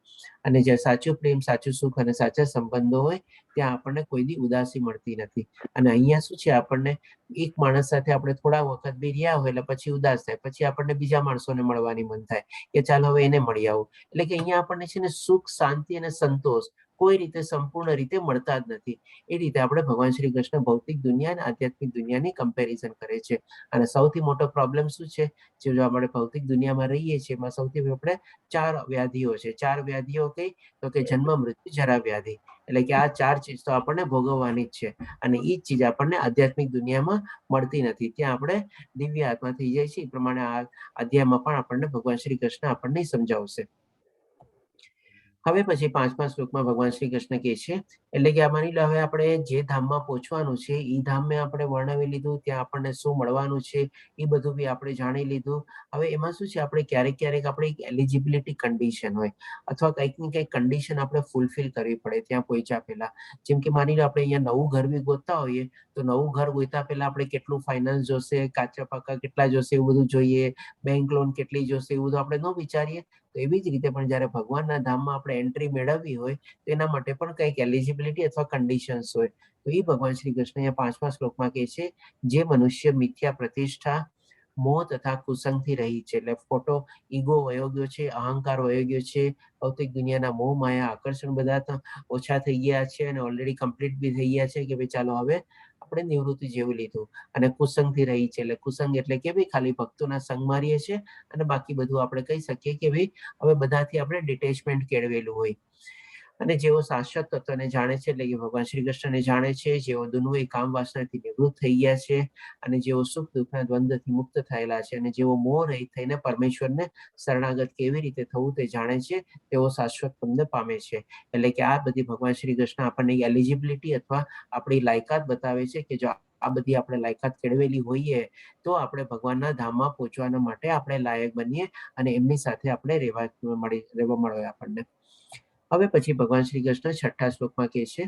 અને જે સાચું પ્રેમ, સાચું સુખ અને સાચા સંબંધો હોય ત્યાં આપણને કોઈની ઉદાસી મળતી નથી. અને અહીંયા શું છે, આપણને એક માણસ સાથે આપણે થોડા વખત બી રહ્યા હોય એટલે પછી ઉદાસ થાય, પછી આપણને બીજા માણસોને મળવાની મન થાય કે ચાલ હવે એને મળી આવું. એટલે કે અહીંયા આપણને છે ને સુખ, શાંતિ અને સંતોષ કોઈ રીતે સંપૂર્ણ રીતે મળતા જ નથી. એ રીતે આપણે ભગવાન શ્રી કૃષ્ણ ભૌતિક દુનિયા અને આધ્યાત્મિક દુનિયાની કમ્પેરિઝન કરે છે. અને સૌથી મોટો પ્રોબ્લેમ શું છે, જો આપણે ભૌતિક દુનિયામાં રહીએ છીએ એમાં સૌથી આપણે 4 વ્યાધિઓ છે. 4 વ્યાધિઓ કઈ, તો કે જન્મ, મૃત્યુ, જરા, વ્યાધિ. એટલે કે આ 4 ચીજ તો આપણને ભોગવવાની જ છે અને એ જ ચીજ આપણને આધ્યાત્મિક દુનિયામાં મળતી નથી. ત્યાં આપણે દિવ્ય આત્મા થઈ જાય છે. એ પ્રમાણે આ અધ્યાયમાં પણ આપણને ભગવાન શ્રી કૃષ્ણ આપણને સમજાવશે. હવે પછી 5મા શ્લોકમાં ભગવાન શ્રી કૃષ્ણ કહે છે, એટલે કે આ માની લો હવે આપણે જે ધામમાં પહોંચવાનું છે એ ધામ મેં આપણે વર્ણવી લીધું, ત્યાં આપણને શું મળવાનું છે એ બધું બી આપણે જાણી લીધું. હવે એમાં શું છે, આપણે ક્યારેક આપણે એક એલિજિબિલિટી કન્ડિશન હોય અથવા કંઈક ને કંઈક કન્ડિશન આપણે ફૂલફિલ કરવી પડે ત્યાં પહોંચ્યા પહેલા. જેમ કે માની લો આપણે અહીંયા નવું ઘર બી ગોતતા હોઈએ તો નવું ઘર ગોત્યા પહેલા આપણે કેટલું ફાઇનાન્સ જોશે, કાચા પાકા કેટલા જોશે એવું બધું જોઈએ, બેંક લોન કેટલી જોશે એવું બધું આપણે ન વિચારીએ. તો એવી જ રીતે પણ જ્યારે ભગવાનના ધામમાં આપણે એન્ટ્રી મેળવવી હોય તો એના માટે પણ કંઈક એલિજિબિલિટી અથવા કન્ડિશન્સ હોય. તો એ ભગવાન શ્રી કૃષ્ણ અહીંયા 5મા શ્લોકમાં કહે છે, જે મનુષ્ય મિથ્યા પ્રતિષ્ઠા, મોહ તથા કુસંગથી રહી છે, એટલે ખોટો ઈગો વયો ગયો છે, અહંકાર વયો ગયો છે, ભૌતિક દુનિયાના મોહ માયા આકર્ષણ બધા ઓછા થઈ ગયા છે અને ઓલરેડી કમ્પ્લીટ બી થઈ ગયા છે કે ભાઈ ચાલો હવે આપણે નિવૃત્તિ જેવું લીધું. અને કુસંગથી રહી છે, એટલે કુસંગ એટલે કે ભાઈ ખાલી ભક્તોના સંગ મારીએ છીએ અને બાકી બધું આપણે કહી શકીએ કે ભાઈ હવે બધાથી આપણે ડિટેચમેન્ટ કેળવેલું હોય. અને જેઓ શાશ્વત તત્વને જાણે છે એટલે કે ભગવાન શ્રી કૃષ્ણને જાણે છે, જેઓ દુનું કામ વાસનાથી નિવૃત્ત થઈ ગયા છે અને જેઓ સુખ દુઃખના દ્વંદ્વથી મુક્ત થયેલા છે અને જેઓ મોહ રહિત થઈને પરમેશ્વરને શરણાગત કેવી રીતે થવું તે જાણે છે, તેઓ શાશ્વત પદ પામે છે. એટલે કે આ બધી ભગવાન શ્રી કૃષ્ણ આપણને એલિજિબિલિટી અથવા આપણી લાયકાત બતાવે છે કે જો આ બધી આપણે લાયકાત કેળવેલી હોઈએ તો આપણે ભગવાનના ધામમાં પહોંચવાના માટે આપણે લાયક બનીએ અને એમની સાથે આપણે રહેવા મળે આપણને. હવે પછી ભગવાન શ્રી કૃષ્ણ 6ઠ્ઠા શ્લોકમાં કહે છે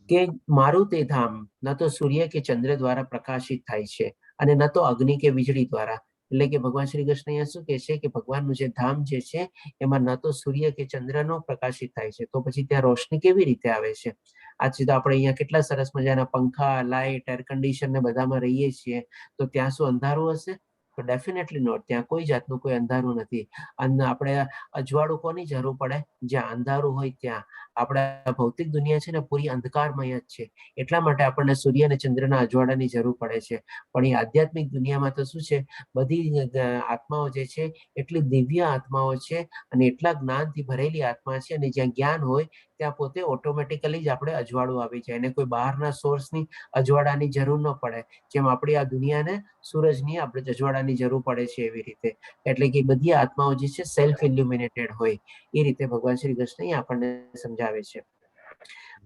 કે મારું તે ધામ ન તો સૂર્ય કે ચંદ્ર દ્વારા પ્રકાશિત થાય છે અને ન તો અગ્નિ કે વીજળી દ્વારા. એટલે કે ભગવાન શ્રી કૃષ્ણ અહીંયા શું કહે છે કે ભગવાનનું જે ધામ જે છે એમાં ન તો સૂર્ય કે ચંદ્રનો પ્રકાશિત થાય છે, તો પછી ત્યાં રોશની કેવી રીતે આવે છે? આજે તો આપણે અહીંયા કેટલા સરસ મજાના પંખા, લાઇટ, એર કન્ડિશન ને બધામાં રહીએ છીએ, તો ત્યાં શું અંધારું હશે? તો ડેફિનેટલી નોટ. ત્યાં કોઈ જાતનું કોઈ અંધારું નથી. અને આપણે અજવાળું કોની જરૂર પડે? જ્યાં અંધારું હોય ત્યાં. આપણા ભૌતિક દુનિયા છે ને પૂરી અંધકારમય જ છે, એટલા માટે આપણને સૂર્ય અને ચંદ્રના અજવાળાની જરૂર પડે છે. પણ એ આધ્યાત્મિક દુનિયામાં તો શું છે, બધી આત્માઓ જે છે એટલી દિવ્ય આત્માઓ છે અને એટલા જ્ઞાનથી ભરેલી આત્મા છે, અને જ્યાં જ્ઞાન હોય ત્યાં પોતે ઓટોમેટિકલી જ આપણે અજવાળું આવી જાય અને કોઈ બહારના સોર્સની અજવાળાની જરૂર ન પડે. જેમ આપણી આ દુનિયાને સૂરજની આપણે અજવાળાની જરૂર પડે છે એવી રીતે. એટલે કે બધી આત્માઓ જે છે સેલ્ફ ઇલ્યુમિનેટેડ હોય એ રીતે ભગવાન શ્રી કૃષ્ણ આપણને સમજાવે છે.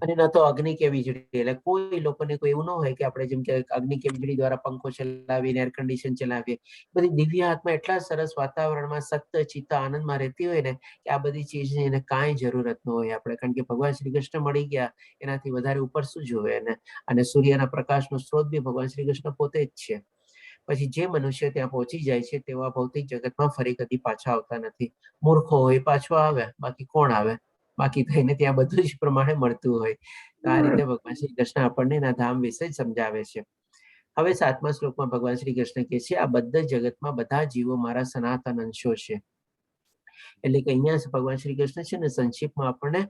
અને ન તો અગ્નિ કે વીજળી. એટલે કોઈ લોકોને કોઈ એવું ન હોય કે આપણે જેમ કે અગ્નિ કે વીજળી દ્વારા પંખો ચલાવીને એર કન્ડિશન ચલાવીએ. બધી દિવ્ય આત્મા એટલા સરસ વાતાવરણમાં સત્ય ચિત્ત આનંદમાં રહેતી હોય ને કે આ બધી ચીજની એને કાંઈ જરૂરત ન હોય આપણે, કારણ કે ભગવાન શ્રી કૃષ્ણ મળી ગયા, એનાથી વધારે ઉપર શું જોવે એને. અને સૂર્યના પ્રકાશનો સ્ત્રોત બી ભગવાન શ્રી કૃષ્ણ પોતે જ છે. પછી જે મનુષ્ય ત્યાં પહોંચી જાય છે તેવા ભૌતિક જગતમાં ફરી કદી પાછા આવતા નથી. મૂર્ખો હોય પાછો આવે, બાકી કોણ આવે? બાકી થઈને ત્યાં બધું જ પ્રમાણે મળતું હોય. તો આ રીતે ભગવાન શ્રી કૃષ્ણ આપણને એના ધામ વિશે સમજાવે છે. હવે 7મા શ્લોકમાં ભગવાન શ્રી કૃષ્ણ કહે છે આ બધા જગતમાં બધા જીવો મારા સનાતન અંશો છે. એટલે કે અહીંયા ભગવાન શ્રી કૃષ્ણ છે ને સંક્ષિપ્તમાં આપણને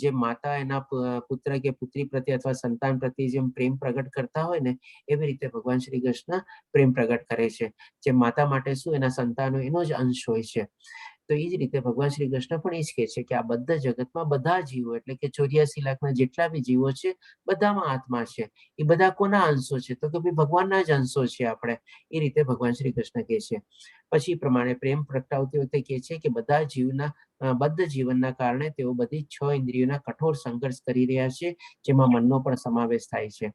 જે માતા એના પુત્ર કે પુત્રી પ્રત્યે અથવા સંતાન પ્રત્યે જેમ પ્રેમ પ્રગટ કરતા હોય ને એવી રીતે ભગવાન શ્રી કૃષ્ણ પ્રેમ પ્રગટ કરે છે. જે માતા માટે શું એના સંતાનો એનો જ અંશ હોય છે. તો એ જ રીતે ભગવાન શ્રી કૃષ્ણ પણ એ જ કહે છે કે આ બધા જગતમાં બધા જીવો એટલે કે 84 લાખના જેટલા બી જીવો છે બધામાં આત્મા છે. એ બધા કોના અંશો છે? તો કે ભાઈ ભગવાનના જ અંશો છે આપણે. એ રીતે ભગવાન શ્રી કૃષ્ણ કહે છે. પછી પ્રમાણે પ્રેમ પ્રગટાવતી વખતે કહે છે કે બધા જીવના બદ્ધ જીવનના કારણે તેઓ બધી 6 ઇન્દ્રિયોના કઠોર સંઘર્ષ કરી રહ્યા છે, જેમાં મનનો પણ સમાવેશ થાય છે.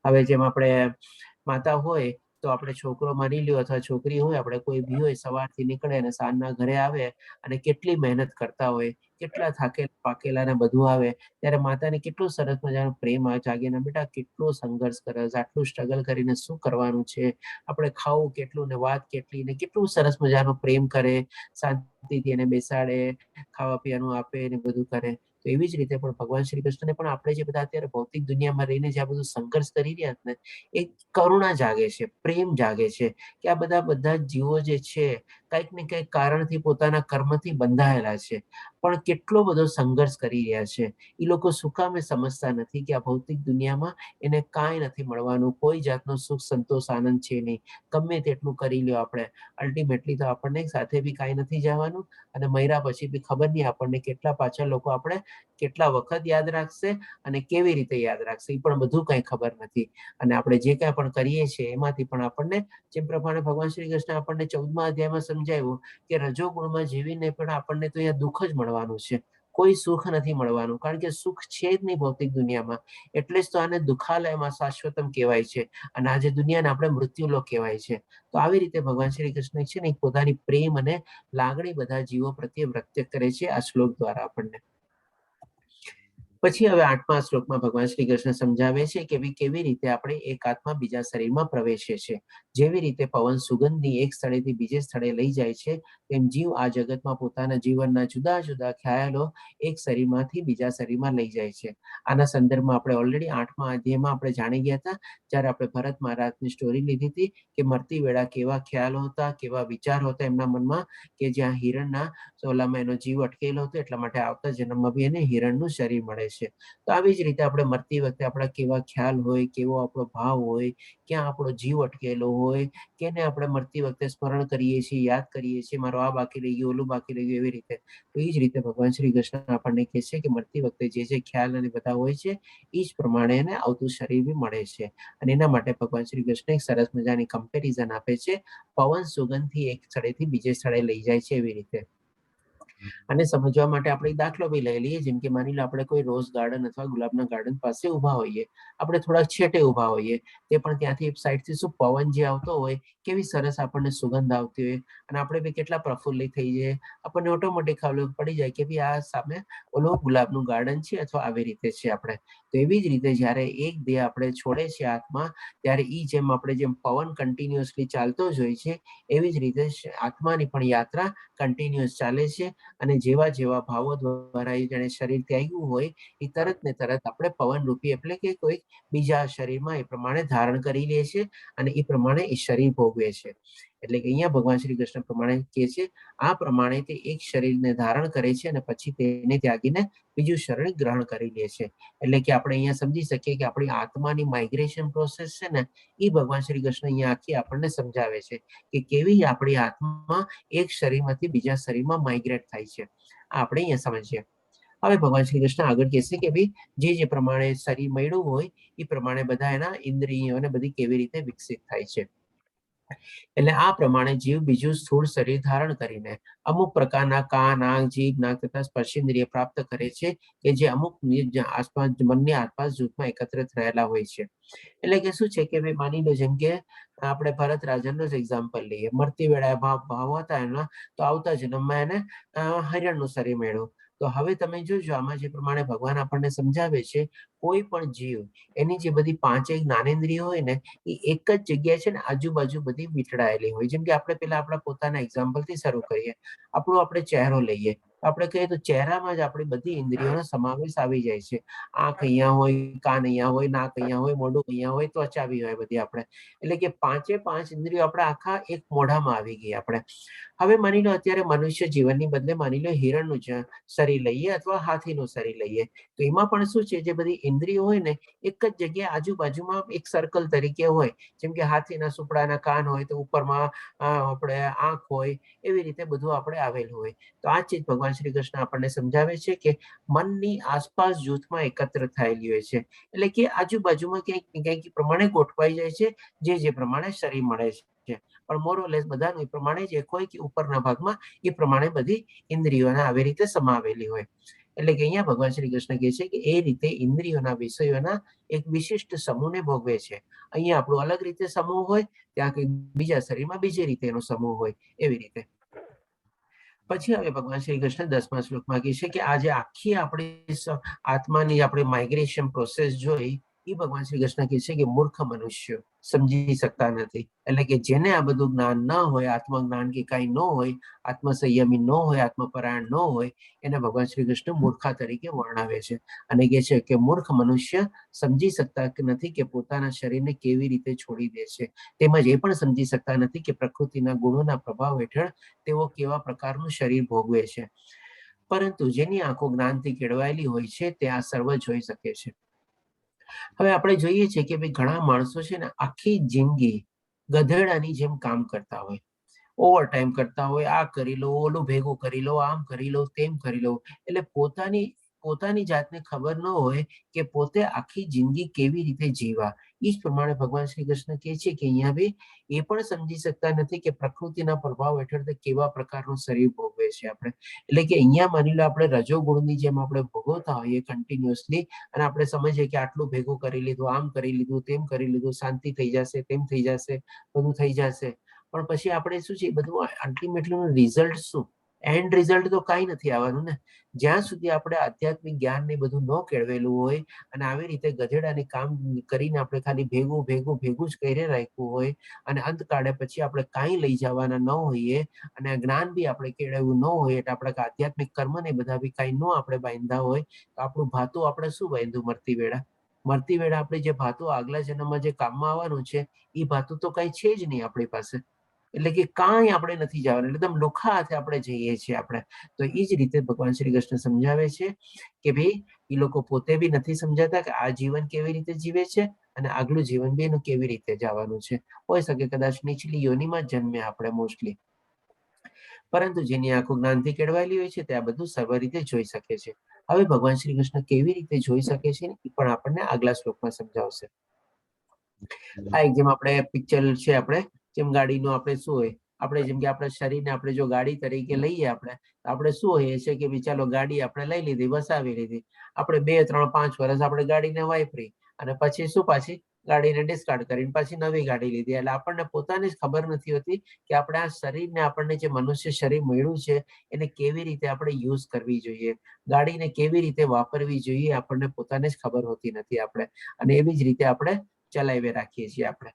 હવે જેમ આપણે માતા હોય તો આપણે છોકરો માની લ્યો અથવા છોકરી હોય, આપણે કોઈ બી હોય, સવારથી નીકળે અને સાંજના ઘરે આવે અને કેટલી મહેનત કરતા હોય, કેટલા થાકેલા પાકેલા ને બધું આવે, ત્યારે માતાને કેટલું સરસ મજાનો પ્રેમ જાગે ને બેટા કેટલો સંઘર્ષ કરે, આટલું સ્ટ્રગલ કરીને શું કરવાનું છે, આપણે ખાવું કેટલું ને વાત કેટલી ને કેટલું સરસ મજાનો પ્રેમ કરે, શાંતિથી એને બેસાડે, ખાવા પીવાનું આપે ને બધું કરે. તો એવી જ રીતે પણ ભગવાન શ્રી કૃષ્ણને પણ આપણે જે બધા અત્યારે ભૌતિક દુનિયામાં રહીને જે આ બધું સંઘર્ષ કરી રહ્યા ને એ કરુણા જાગે છે, પ્રેમ જાગે છે કે આ બધા જીવો જે છે કંઈક ને કંઈક કારણથી પોતાના કર્મથી બંધાયેલા છે, પણ કેટલો બધો સંઘર્ષ કરી રહ્યા છે. એ લોકો શું કામે સમજતા નથી કે આ ભૌતિક દુનિયામાં એને કાંઈ નથી મળવાનું, કોઈ જાતનો સુખ સંતોષ આનંદ છે નહીં. ગમે તેટલું કરી લ્યો આપણે, અલ્ટિમેટલી તો આપણને સાથે બી કાંઈ નથી જવાનું અને મર્યા પછી બી ખબર નહીં આપણને કેટલા પાછા લોકો આપણે કેટલા વખત યાદ રાખશે અને કેવી રીતે યાદ રાખશે એ પણ બધું કંઈ ખબર નથી. અને આપણે જે કાંઈ પણ કરીએ છીએ એમાંથી પણ આપણને જેમ પ્રમાણે ભગવાન શ્રી કૃષ્ણ આપણને 14મા અધ્યાયમાં સમજાવ્યું કે રજોગુણમાં જીવીને પણ આપણને તો અહીંયા દુઃખ જ મળવાનું છે, કોઈ સુખ નથી મળવાનું, કારણ કે સુખ છે જ નહીં ભૌતિક દુનિયામાં. એટલે જ તો આને દુઃખાલયમાં શાશ્વતમ કહેવાય છે અને આજે દુનિયાને આપણે મૃત્યુલોક કહેવાય છે. તો આવી રીતે ભગવાન શ્રી કૃષ્ણ છે ને પોતાની પ્રેમ અને લાગણી બધા જીવો પ્રત્યે વ્યક્ત કરે છે આ શ્લોક દ્વારા આપણને. પછી હવે 8મા શ્લોકમાં ભગવાન શ્રી કૃષ્ણ સમજાવે છે કે કેવી રીતે આપણે એક આત્મા બીજા શરીરમાં પ્રવેશે છે. જેવી રીતે પવન સુગંધની એક સ્થળેથી બીજે સ્થળે લઈ જાય છે, તેમ જીવ આ જગતમાં પોતાના જીવનના જુદા જુદા ખ્યાલો એક શરીરમાંથી બીજા શરીરમાં લઈ જાય છે. આના સંદર્ભમાં આપણે ઓલરેડી 8મા અધ્યાયમાં આપણે જાણી ગયા હતા, જ્યારે આપણે ભરત મહારાજની સ્ટોરી લીધી હતી કે મરતી વેળા કેવા ખ્યાલો હતા, કેવા વિચારો હતા એમના મનમાં, કે જ્યાં હિરણના સોલામાં એનો જીવ અટકેલો હતો, એટલા માટે આવતા જન્મમાં બી એને હિરણનું શરીર મળે છે. તો આવી જ રીતે આપણે મરતી વખતે આપણા કેવા ખ્યાલ હોય, કેવો આપણો ભાવ હોય, ક્યાં આપણો જીવ અટકેલો હોય, કેને આપણે મરતી વખતે સ્મરણ કરીએ છીએ, યાદ કરીએ છીએ, મારો આ બાકી રહી ગયું, ઓલું બાકી રહી ગયું, એવી રીતે. તો એ જ રીતે ભગવાન શ્રી કૃષ્ણ આપણને કહે છે કે મરતી વખતે જે ખ્યાલ અને બધા હોય છે એ જ પ્રમાણે એને આવતું શરીર બી મળે છે. અને એના માટે ભગવાન શ્રી કૃષ્ણ એક સરસ મજાની કમ્પેરિઝન આપે છે, પવન સુગંધથી એક સ્થળેથી બીજે સ્થળે લઈ જાય છે એવી રીતે. અને સમજવા માટે આપણે એક દાખલો બી લઈ લઈએ, જેમ કે માની લો આપણે કોઈ રોઝ ગાર્ડન અથવા ગુલાબના ગાર્ડન પાસે ઊભા હોઈએ, આપણે થોડાક છેટે ઊભા હોઈએ, તે પણ ત્યાંથી સાઈડથી શું પવન જે આવતો હોય, કેવી સરસ આપણને સુગંધ આવતી હોય, અને આપણે બી કેટલા પ્રફુલ્લિત થઈ જઈએ, આપણને ઓટોમેટિક ખબર પડી જાય કે ભાઈ આ સામે ઓલો ગુલાબનું ગાર્ડન છે અથવા આવી રીતે છે આપણે. તો એવી જ રીતે જ્યારે એક દેહ આપણે છોડે છે આત્મા, ત્યારે જેમ આપણે જેમ પવન કન્ટિન્યુઅસલી ચાલતો જ હોય છે, એવી જ રીતે આત્માની પણ યાત્રા કન્ટિન્યુઅસ ચાલે છે. અને જેવા જેવા ભાવો દ્વારા જેને શરીર ત્યાગ્યું હોય, એ તરત ને તરત આપણે પવન રૂપી એટલે કે કોઈ બીજા શરીરમાં એ પ્રમાણે ધારણ કરી લે છે, અને એ પ્રમાણે એ શરીર ભોગવે છે. એટલે કે અહીંયા ભગવાન શ્રી કૃષ્ણ પ્રમાણે કહે છે, આ પ્રમાણે તે એક શરીરને ધારણ કરે છે અને પછી તેને ત્યાગીને બીજું શરીર ગ્રહણ કરી લે છે. એટલે કે આપણે અહીંયા સમજી શકીએ કે આપણી આત્માની માઇગ્રેશન પ્રોસેસ છે ને, એ ભગવાન શ્રી કૃષ્ણ અહીંયા આખી આપણને સમજાવે છે કે કેવી આપણી આત્મા એક શરીરમાંથી બીજા શરીરમાં માઇગ્રેટ થાય છે. આ આપણે અહીંયા સમજીએ. હવે ભગવાન શ્રી કૃષ્ણ આગળ કહેશે કે ભાઈ જે પ્રમાણે શરીર મળ્યું હોય એ પ્રમાણે બધા એના ઇન્દ્રિયોને બધી કેવી રીતે વિકસિત થાય છે. એટલે આ પ્રમાણે જીવ બીજું સ્થૂળ શરીર ધારણ કરીને અમુક પ્રકારના કાન, આંખ, જીભ, નાક તથા સ્પર્શેન્દ્રિય પ્રાપ્ત કરે છે કે જે અમુક આસપાસ મનની આસપાસ જૂથમાં એકત્રિત રહેલા હોય છે. એટલે કે શું છે કે ભાઈ માની લો જેમ કે આપણે ભરત રાજાનું જ એક્ઝામ્પલ લઈએ, મરતી વેળાએ ભાવ હતા એના, તો આવતા જન્મમાં એને હરિણનું શરીર મળ્યું. તો હવે તમે જોજો આમાં જે પ્રમાણે ભગવાન આપણને સમજાવે છે, કોઈ પણ જીવ એની જે બધી પાંચેય જ્ઞાનેન્દ્રિયો હોય ને, એ એક જ જગ્યાએ છે ને આજુબાજુ બધી વીંટળાયેલી હોય. જેમ કે આપણે પેલા આપણા પોતાના એક્ઝામ્પલથી શરૂ કરીએ, આપણો આપણે ચહેરો લઈએ, આપણે કહીએ તો ચહેરામાં જ આપણી બધી ઇન્દ્રિયોનો સમાવેશ આવી જાય છે. આંખ અહીંયા હોય, કાન અહીંયા હોય, નાક અહીંયા હોય, મોઢું અહીંયા હોય, ત્વચા બી હોય બધી આપણે. એટલે કે પાંચે પાંચ ઇન્દ્રિયો આપણા આખા એક મોઢામાં આવી ગઈ આપણે. હવે માની લો અત્યારે મનુષ્ય જીવનની બદલે માની લો હિરણનું શરીર લઈએ અથવા હાથીનું શરીર લઈએ, તો એમાં પણ શું છે, જે બધી ઇન્દ્રિયો હોય ને એક જ જગ્યાએ આજુબાજુમાં એક સર્કલ તરીકે હોય. જેમ કે હાથીના સુપડાના કાન હોય તો ઉપરમાં આપણે આંખ હોય, એવી રીતે બધું આપણે આવેલું હોય. તો આ ચીજ ભગવાન શ્રી કૃષ્ણ આપણને સમજાવે છે કે મનની આસપાસ જૂથમાં એકત્ર થયેલી હોય છે. એટલે કે આજુબાજુમાં ક્યાંક પ્રમાણે ગોઠવાઈ જાય છે, જે પ્રમાણે શરીર મળે છે. પણ મોરલેસ બધાનું એ પ્રમાણે જ એક હોય કે ઉપરના ભાગમાં એ પ્રમાણે બધી ઇન્દ્રિયોને આવી રીતે સમાવેલી હોય. એટલે કે અહીંયા ભગવાન શ્રી કૃષ્ણ કહે છે કે એ રીતે ઇન્દ્રિયોના વિષયોના એક વિશિષ્ટ સમૂહને ભોગવે છે. અહીંયા આપણો અલગ રીતે સમૂહ હોય, ત્યાં કંઈક બીજા શરીરમાં બીજી રીતે એનો સમૂહ હોય, એવી રીતે. પછી હવે ભગવાન શ્રી કૃષ્ણ 10મા શ્લોકમાં કહે છે કે આ જે આખી આપણી આત્માની આપણે માઇગ્રેશન પ્રોસેસ જોઈ, એ ભગવાન શ્રી કૃષ્ણ કહે છે કે મૂર્ખ મનુષ્યો સમજી શકતા નથી. એટલે કે જેને આ બધું જ્ઞાન ન હોય, આત્મજ્ઞાન કે કઈ ન હોય, આત્મસંયમી ન હોય, આત્મપરાયણ ન હોય, એને ભગવાન શ્રી કૃષ્ણ મૂર્ખા તરીકે વર્ણવે છે. અને કહે છે કે મૂર્ખ મનુષ્ય સમજી શકતા નથી કે પોતાના શરીરને કેવી રીતે છોડી દે છે. તેમજ એ પણ સમજી શકતા નથી કે પ્રકૃતિના ગુણોના પ્રભાવ હેઠળ તેઓ કેવા પ્રકારનું શરીર ભોગવે છે. પરંતુ જેની આંખો જ્ઞાનથી કેળવાયેલી હોય છે તે આ સર્વ જોઈ શકે છે. હવે આપણે જોઈએ છીએ કે ભાઈ ઘણા માણસો છે ને આખી જિંદગી ગધેડાની જેમ કામ કરતા હોય, ઓવર ટાઈમ કરતા હોય, આ કરી લો, ઓલું ભેગું કરી લો, આમ કરી લો, તેમ કરી લો. એટલે પોતાની જાતને ખબર ન હોય કે પોતે આખી જિંદગી કેવી રીતે જીવા. એ જ પ્રમાણે ભગવાન શ્રી કૃષ્ણ કહે છે કે અહીંયા બી એ પણ સમજી શકતા નથી કે પ્રકૃતિના પ્રભાવ હેઠળ તે કેવા પ્રકારનું શરીર ભોગવે છે આપણે. એટલે કે અહીંયા માની લો આપણે રજોગુણની જેમ આપણે ભોગવતા હોઈએ કન્ટિન્યુઅસલી, અને આપણે સમજીએ કે આટલું ભેગું કરી લીધું, આમ કરી લીધું, તેમ કરી લીધું, શાંતિ થઈ જશે, તેમ થઈ જશે, બધું થઈ જશે. પણ પછી આપણે શું છે બધું અલ્ટિમેટલી રિઝલ્ટ શું? એન્ડ રિઝલ્ટ તો કઈ નથી આવવાનું ને. જ્યાં સુધી આપણે આધ્યાત્મિક જ્ઞાન ને બધું ન કેળવેલું હોય અને આવી રીતે ગધેડાની કામ કરીને આપણે ખાલી ભેગું જ કરી રાખ્યું હોય, અને અંતકાળે પછી આપણે કાંઈ લઈ જવાના ન હોઈએ, અને જ્ઞાન બી આપણે કેળવ્યું ન હોય, એટલે આપણે આધ્યાત્મિક કર્મ ને બધા બી કાંઈ ન આપણે બાંધ્યા હોય, તો આપણું ભાતું આપણે શું બાંધ્યું મરતી વેળા આપણે જે ભાતું આગલા જન્મમાં જે કામમાં આવવાનું છે, એ ભાતું તો કઈ છે જ નહીં આપણી પાસે. એટલે કે કાંઈ આપણે નથી જવાનું, એકદમ લુખા હાથે આપણે જઈએ છીએ આપણે. તો એ જ રીતે ભગવાન શ્રી કૃષ્ણ સમજાવે છે કે ભાઈ એ લોકો પોતે બી નથી સમજાતા કે આ જીવન કેવી રીતે જીવે છે અને આગલું જીવન બી એનું કેવી રીતે જવાનું છે. હોઈ શકે કદાચ નીચલી યોનિમાં જ જન્મે આપણે મોસ્ટલી, પરંતુ જેની આંખો જ્ઞાનથી કેળવાયેલી હોય છે તે આ બધું સર્વ રીતે જોઈ શકે છે. હવે ભગવાન શ્રી કૃષ્ણ કેવી રીતે જોઈ શકે છે એ પણ આપણને આગલા શ્લોકમાં સમજાવશે. આ એક જેમ આપણે પિક્ચર છે, આપણે જેમ ગાડીનું આપણે શું હોય, આપણે જેમ કે આપણા શરીરને આપણે જો ગાડી તરીકે લઈએ આપણે શું હોઈએ છે કે ભાઈ ચાલો ગાડી આપણે લઈ લીધી, વસાવી લીધી, આપણે 2, 3, 5 વર્ષ આપણે ગાડીને વાપરી અને પછી શું પાછી ગાડીને ડિસ્કાર્ડ કરીને પાછી નવી ગાડી લીધી. એટલે આપણને પોતાને જ ખબર નથી હોતી કે આપણે આ શરીરને, આપણને જે મનુષ્ય શરીર મળ્યું છે એને કેવી રીતે આપણે યુઝ કરવી જોઈએ, ગાડીને કેવી રીતે વાપરવી જોઈએ, આપણને પોતાને જ ખબર હોતી નથી આપણે, અને એવી જ રીતે આપણે ચલાવી રાખીએ છીએ આપણે.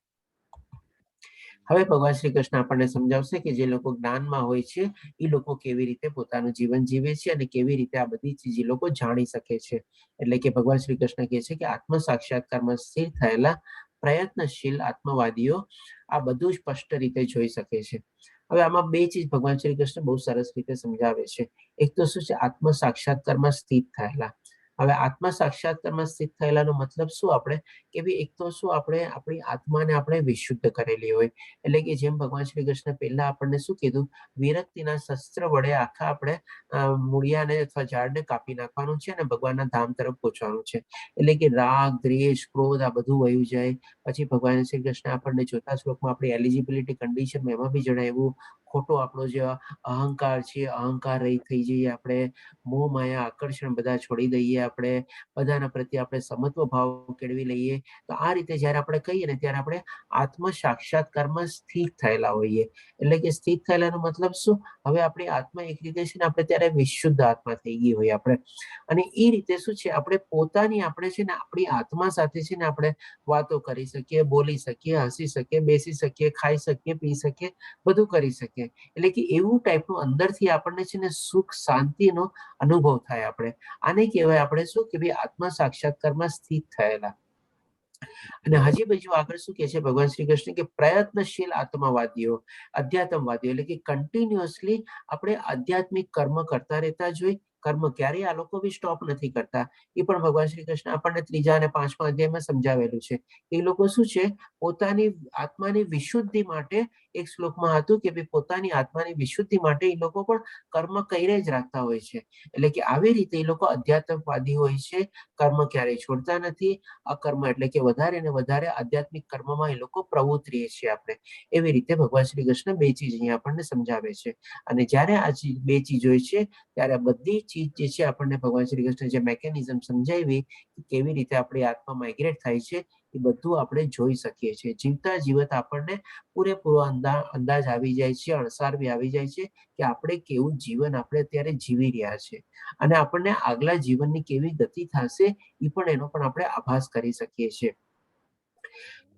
હવે ભગવાન શ્રી કૃષ્ણ આપણને સમજાવશે કે જે લોકો જ્ઞાનમાં હોય છે એ લોકો કેવી રીતે પોતાનું જીવન જીવે છે અને કેવી રીતે આ બધી ચીજ એ લોકો જાણી શકે છે. એટલે કે ભગવાન શ્રી કૃષ્ણ કહે છે કે આત્મ સાક્ષાત્કારમાં સ્થિર થયેલા પ્રયત્નશીલ આત્મવાદીઓ આ બધું સ્પષ્ટ રીતે જોઈ શકે છે. હવે આમાં બે ચીજ ભગવાન શ્રી કૃષ્ણ બહુ સરસ રીતે સમજાવે છે. એક તો શું છે, આત્મ સાક્ષાત્કારમાં સ્થિત થયેલા. હવે આત્મ સાક્ષાત્કારમાં સ્થિત થયેલાનો મતલબ શું, આપણે કે ભાઈ એક તો શું, આપણે આપણી આત્માને આપણે વિશુદ્ધ કરેલી હોય. એટલે કે જેમ ભગવાન શ્રી કૃષ્ણ પહેલા આપણને શું કીધું, વિરક્તિના શસ્ત્ર વડે આખા આપણે મૂળિયાને અથવા ઝાડને કાપી નાખવાનું છે અને ભગવાનના ધામ તરફ પહોંચવાનું છે. એટલે કે રાગ, દ્વેષ, ક્રોધ આ બધું વયું જાય. પછી ભગવાન શ્રી કૃષ્ણ આપણને ચોથા શ્લોકમાં આપણી એલિજિબિલિટી કન્ડિશન એમાં બી જણાવ્યું, ખોટો આપણો જે અહંકાર છે અહંકાર રહી થઈ જઈએ, આપણે મોહ માયા આકર્ષણ બધા છોડી દઈએ, આપણે બધાના પ્રત્યે આપણે સમત્વ ભાવ કેળવી લઈએ. તો આ રીતે જયારે આપણે કહીએ ને ત્યારે આપણે આત્મ સાક્ષાત્કારમાં સ્થિત થયેલા હોઈએ. એટલે કે સ્થિત થયેલાનો મતલબ શું, હવે આપણી આત્મા એક રીતે છે ને આપણે ત્યારે વિશુદ્ધ આત્મા થઈ ગઈ હોય આપણે, અને એ રીતે શું છે, આપણે પોતાની આપણે છે ને આપણી આત્મા સાથે છે ને આપણે વાતો કરી શકીએ, બોલી શકીએ, હસી શકીએ, બેસી શકીએ, ખાઈ શકીએ, પી શકીએ, બધું કરી શકીએ. એટલે કે એવું ટાઈપનું અંદરથી આપણને છે ને સુખ શાંતિનો અનુભવ થાય. આપણે આને કહેવાય આપણે શું કે ભાઈ આત્મ સાક્ષાત્કારમાં સ્થિત થયેલા. અને હજી બીજું આગળ શું કે છે ભગવાન શ્રી કૃષ્ણ કે પ્રયત્નશીલ આત્મવાદીઓ, અધ્યાત્મવાદીઓ, એટલે કે કન્ટિન્યુઅસલી આપણે આધ્યાત્મિક કર્મ કરતા રહેતા જોઈએ. કર્મ ક્યારેય આ લોકો બી સ્ટોપ નથી કરતા. એ પણ ભગવાન શ્રી કૃષ્ણ આપણને 3 અને 5મા અધ્યાયમાં સમજાવેલું છે. એ લોકો શું છે, પોતાની આત્માની વિશુદ્ધિ માટે, એક શ્લોકમાં હતું કે ભાઈ પોતાની આત્માની વિશુદ્ધિ માટે એ લોકો પણ કર્મ કર્યા જ રાખતા હોય છે. એટલે કે આવી રીતે એ લોકો અધ્યાત્મવાદી હોય છે, કર્મ ક્યારેય છોડતા નથી. અકર્મ એટલે કે વધારે ને વધારે આધ્યાત્મિક કર્મમાં એ લોકો પ્રવૃત્ત રહીએ છીએ આપણે. એવી રીતે ભગવાન શ્રી કૃષ્ણ બે ચીજ અહીંયા આપણને સમજાવે છે. અને જ્યારે આ બે ચીજ હોય છે ત્યારે બધી ચીજ જે છે આપણને ભગવાન શ્રી કૃષ્ણ જે મેકેનિઝમ સમજાવી, કેવી રીતે આપણી આત્મા માઇગ્રેટ થાય છે, એ બધું આપણે જોઈ શકીએ છીએ. જીવતા જીવત આપણને પૂરેપૂરો અંદાજ આવી જાય છે, અણસાર બી આવી જાય છે કે આપણે કેવું જીવન આપણે અત્યારે જીવી રહ્યા છે, અને આપણને આગલા જીવનની કેવી ગતિ થશે એ પણ એનો પણ આપણે આભાસ કરી શકીએ છીએ.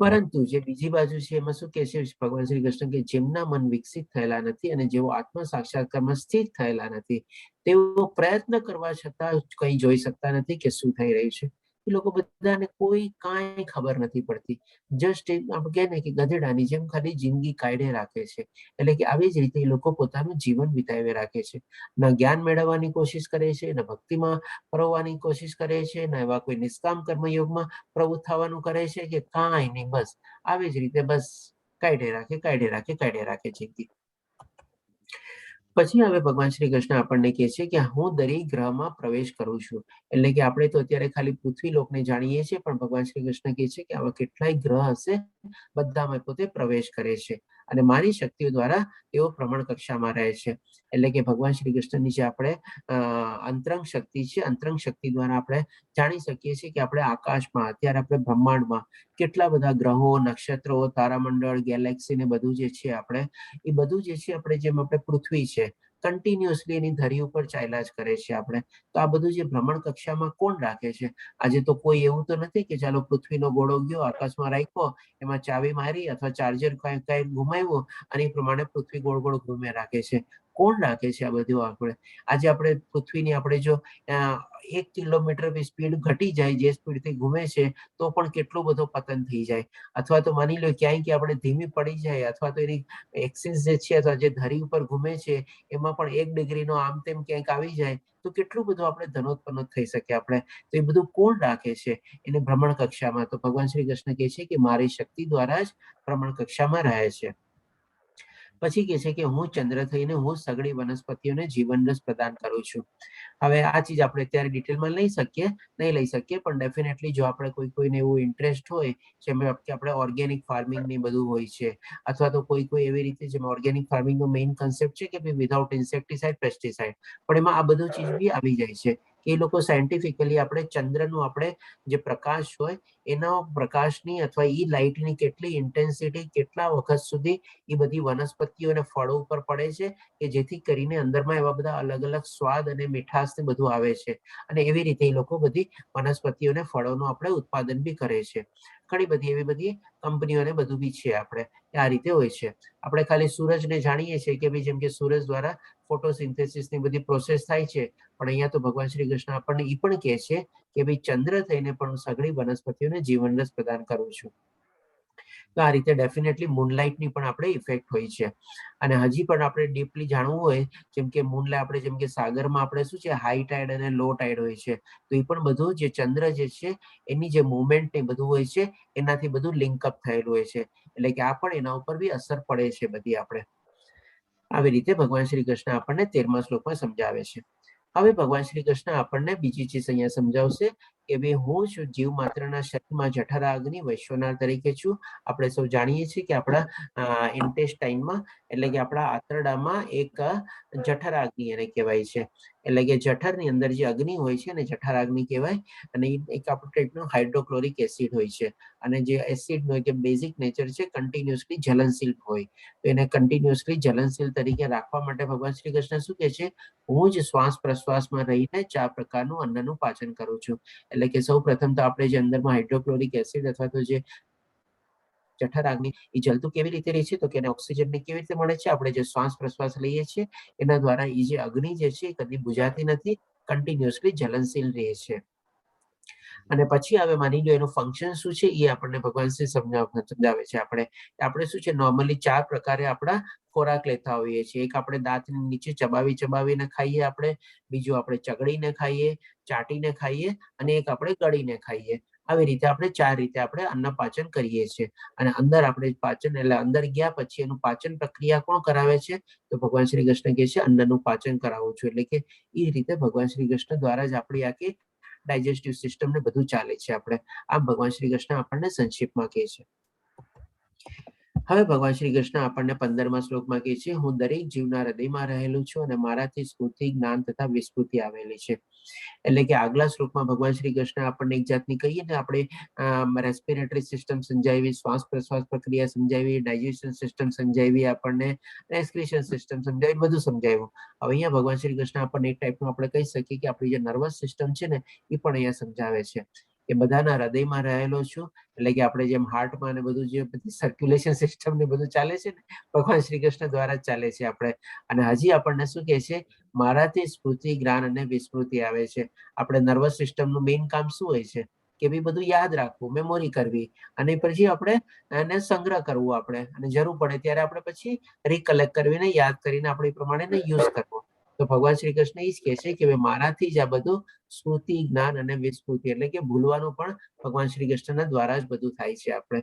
પરંતુ જે બીજી બાજુ છે એમાં શું કે છે ભગવાન શ્રી કૃષ્ણ કે જેમના મન વિકસિત થયેલા નથી અને જેઓ આત્મ સાક્ષાત્કારમાં સ્થિત થયેલા નથી, તેઓ પ્રયત્ન કરવા છતાં કંઈ જોઈ શકતા નથી કે શું થઈ રહ્યું છે. એ લોકો બધાને કોઈ કાંઈ ખબર નથી પડતી. જસ્ટ આપણે કહે ને કે ગધેડાની જેમ ખાલી જિંદગી કાઢે રાખે છે. એટલે કે આવી જ રીતે એ લોકો પોતાનું જીવન વિતાવી રાખે છે. ન જ્ઞાન મેળવવાની કોશિશ કરે છે, ન ભક્તિમાં પરવવાની કોશિશ કરે છે, ન એવા કોઈ નિષ્કામ કર્મયોગમાં પ્રવૃત્ત થવાનું કરે છે કે કાંઈ નહીં, બસ આવી જ રીતે બસ કાઢે રાખે જિંદગી. પછી હવે ભગવાન શ્રી કૃષ્ણ આપણને કહે છે કે હું દરેક ગ્રહમાં પ્રવેશ કરું છું. એટલે કે આપણે તો અત્યારે ખાલી પૃથ્વી લોકને જાણીએ છીએ, પણ ભગવાન શ્રી કૃષ્ણ કહે છે કે આવા કેટલાય ગ્રહ હશે, બધામાં પોતે પ્રવેશ કરે છે અને મારી શક્તિઓ દ્વારા તેઓ ભ્રમણ કક્ષામાં રહે છે. એટલે કે ભગવાન શ્રી કૃષ્ણની જે આપણે અંતરંગ શક્તિ છે, અંતરંગ શક્તિ દ્વારા આપણે જાણી શકીએ છીએ કે આપણે આકાશમાં, અત્યારે આપણે બ્રહ્માંડમાં કેટલા બધા ગ્રહો, નક્ષત્રો, તારામંડળ, ગેલેક્સી ને બધું જે છે આપણે, એ બધું જે છે આપણે, જેમ આપણે પૃથ્વી છે કન્ટિન્યુઅસલી એની ધરી ઉપર ચાલ્યા જ કરે છે આપણે. તો આ બધું જે ભ્રમણ કક્ષામાં કોણ રાખે છે? આજે તો કોઈ એવું તો નથી કે ચાલો પૃથ્વીનો ગોળો ગયો, આકાશમાં રાખ્યો, એમાં ચાવી મારી અથવા ચાર્જર કઈ ઘુમાવ્યું અને એ પ્રમાણે પૃથ્વી ગોળ ગોળ ઘૂમે રાખે છે. કોણ રાખે છે આ બધું? આજે આપણે પૃથ્વીની આપણે જો 1 કિલોમીટર સ્પીડ ઘટી જાય, જે સ્પીડથી ઘૂમે છે, તો પણ કેટલો બધો પતન થઈ જાય. અથવા તો માની લો ક્યાંય કે આપણે ધીમી પડી જાય, અથવા તો એની એક્સિસ જે છે અથવા જે ધરી ઉપર ઘૂમે છે એમાં પણ 1 ડિગ્રીનો આમ તેમ ક્યાંક આવી જાય તો કેટલું બધું આપણે ધનોત્પન્ન થઈ શકે આપણે. તો એ બધું કોણ રાખે છે? એને ભ્રમણ કક્ષામાં. તો ભગવાન શ્રી કૃષ્ણ કહે છે કે મારી શક્તિ દ્વારા જ ભ્રમણ કક્ષામાં રહે છે. પછી કહે છે કે હું ચંદ્ર થઈને હું સગળી વનસ્પતિઓને જીવન રસ પ્રદાન કરું છું. હવે આ ચીજ આપણે અત્યારે ડિટેલમાં નહીં લઈ શકીએ, પણ ડેફિનેટલી જો આપણે કોઈને એવું ઇન્ટરેસ્ટ હોય, જેમ કે આપણે ઓર્ગેનિક ફાર્મિંગ ને બધું હોય છે, અથવા તો કોઈ એવી રીતે, જેમ ઓર્ગેનિક ફાર્મિંગ નો મેઇન કન્સેપ્ટ છે કે વિધાઉટ ઇન્સેક્ટિસાઇડ, પેસ્ટિસાઇડ, પણ એમાં આ બધું ચીજ બી આવી જાય છે કે એ લોકો સાયન્ટિફિકલી આપણે ચંદ્રનું આપણે જે પ્રકાશ હોય એના પ્રકાશની અથવા ઈ લાઇટની કેટલી ઇન્ટેન્સિટી, કેટલા વખત સુધી એ બધી વનસ્પતિઓ અને ફળો ઉપર પડે છે કે જેથી કરીને અંદરમાં એવા બધા અલગ અલગ સ્વાદ અને મીઠાશ ને બધું આવે છે. અને એવી રીતે એ લોકો બધી વનસ્પતિઓ અને ફળોનું આપણે ઉત્પાદન બી કરે છે. ઘણી બધી એવી બધી કંપનીઓને બધું બી છે આપણે આ રીતે હોય છે. આપણે ખાલી સૂરજને જાણીએ છીએ કે ભાઈ જેમ કે સૂરજ દ્વારા ફોટોસિન્થેસિસ ની બધી પ્રોસેસ થાય છે, પણ અહીંયા તો ભગવાન શ્રી કૃષ્ણ આપણને એ પણ કહે છે કે ભાઈ ચંદ્ર થઈને પણ સઘળી વનસ્પતિઓને જીવન રસ પ્રદાન કરું છું. તો આ રીતે ડેફિનેટલી મૂનલાઇટની પણ આપણે ઇફેક્ટ હોય છે. અને હજી પણ આપણે ડીપલી જાણવું હોય, જેમ કે મૂનલાઇટ આપણે જેમ કે સાગરમાં આપણે શું છે હાઈ ટાઈડ અને લો ટાઈડ હોય છે, તો એ પણ બધું જે ચંદ્ર જે છે એની જે મુવમેન્ટ ને બધું હોય છે એનાથી બધું લિંકઅપ થયેલું હોય છે. એટલે કે આ પણ એના ઉપર બી અસર પડે છે બધી આપણે. આવી રીતે ભગવાન શ્રી કૃષ્ણ આપણને 13મા શ્લોકમાં સમજાવે છે. હવે ભગવાન શ્રી કૃષ્ણ આપણને બીજી ચીજ અહીંયા સમજાવશે કે ભાઈ હું છું જીવ માત્રના શરીરમાં જઠરા અગ્નિ વૈશ્વનાથ તરીકે છું. આપણે સૌ જાણીએ છીએ કે આપણા ઇન્ટેસ્ટાઇનમાં એટલે કે આપણા આંતરડામાં એક જઠરાગ્નિ એને કહેવાય છે. એટલે કે જઠરની અંદર જે અગ્નિ હોય છે ને જઠરાગ્નિ કહેવાય. અને એક આપણું ટાઈપનું હાઇડ્રોક્લોરિક એસિડ હોય છે. અને જે એસિડનો જે બેઝિક નેચર છે કન્ટિન્યુઅસલી જ્વલનશીલ હોય, તો એને કન્ટિન્યુઅસલી જ્વલનશીલ તરીકે રાખવા માટે ભગવાન શ્રી કૃષ્ણ શું કહે છે? હું જ શ્વાસ પ્રશ્વાસમાં રહીને 4 પ્રકારનું અન્નનું પાચન કરું છું. એટલે કે સૌ પ્રથમ તો આપણે જે અંદરમાં હાઇડ્રોક્લોરિક એસિડ અથવા તો જે જઠરાગ્નિ એ જલતું કેવી રીતે રહે છે? તો કે એને ઓક્સિજનને કેવી રીતે મળે છે? આપણે જે શ્વાસ પ્રશ્વાસ લઈએ છીએ એના દ્વારા એ જે અગ્નિ જે છે એ કદી બુઝાતી નથી, કન્ટિન્યુઅસલી જ્વલનશીલ રહે છે. અને પછી હવે માની લો એનું ફંક્શન શું છે એ આપણને ભગવાન શ્રી સમજાવે છે. આપણે શું છે નોર્મલી 4 પ્રકારે આપણા ખોરાક લેતા હોઈએ છીએ. એક આપણે દાંતની નીચે ચબાવીને ખાઈએ આપણે, બીજું આપણે ચગડીને ખાઈએ, ચાટીને ખાઈએ, અને એક આપણે ગળીને ખાઈએ. આવી રીતે આપણે 4 રીતે આપણે અન્ન પાચન કરીએ છીએ. અને અંદર આપણે પાચન એટલે અંદર ગયા પછી એનું પાચન પ્રક્રિયા કોણ કરાવે છે? તો ભગવાન શ્રી કૃષ્ણ કહે છે અન્નનું પાચન કરાવું છું. એટલે કે એ રીતે ભગવાન શ્રી કૃષ્ણ દ્વારા જ આપણી આખી ડાયજેસ્ટિવ સિસ્ટમ ને બધું ચાલે છે. આપણે આમ ભગવાન શ્રી કૃષ્ણ આપણને સંક્ષિપ્તમાં કહે છે. હવે ભગવાન શ્રી કૃષ્ણ આપણને 15મા શ્લોકમાં કહે છે હું દરેક જીવના હૃદયમાં રહેલું છું અને મારાથી સ્ફૂર્તિ, જ્ઞાન તથા વિસ્મૃતિ આવેલી છે. એટલે કે આગલા શ્લોકમાં ભગવાન શ્રી કૃષ્ણ આપણને એક જાતની કહીએ ને આપણે રેસ્પિરેટરી સિસ્ટમ સમજાવી, શ્વાસ પ્રશ્વાસ પ્રક્રિયા સમજાવી, ડાયજેશન સિસ્ટમ સમજાવી, આપણને એક્સક્રીશન સિસ્ટમ સમજાવી, બધું સમજાવ્યું. હવે અહીંયા ભગવાન શ્રી કૃષ્ણ આપણને એક ટાઈપનું આપણે કહી શકીએ કે આપણી જે નર્વસ સિસ્ટમ છે ને એ પણ અહીંયા સમજાવે છે કે બધાના હૃદયમાં રહેલો છું. એટલે કે આપણે જેમ હાર્ટમાં ને બધું જે બધી સર્ક્યુલેશન સિસ્ટમ ને બધું ચાલે છે ને ભગવાન શ્રી કૃષ્ણ દ્વારા જ ચાલે છે આપણે. અને હજી આપણને શું કહે છે? મારાથી સ્ફૂર્તિ, જ્ઞાન અને વિસ્મૃતિ આવે છે. આપણે નર્વસ સિસ્ટમનું મેઇન કામ શું હોય છે? કે ભાઈ બધું યાદ રાખવું, મેમોરી કરવી, અને પછી આપણે એને સંગ્રહ કરવું આપણે, અને જરૂર પડે ત્યારે આપણે પછી રિકલેક્ટ કરીને યાદ કરીને આપણે એ પ્રમાણે યુઝ કરવો. તો ભગવાન શ્રી કૃષ્ણ એ જ કહે છે કે મારાથી જ આ બધું સ્મૃતિ, જ્ઞાન અને વિસ્મૃતિ એટલે કે ભૂલવાનું પણ ભગવાન શ્રી કૃષ્ણના દ્વારા જ બધું થાય છે આપણે.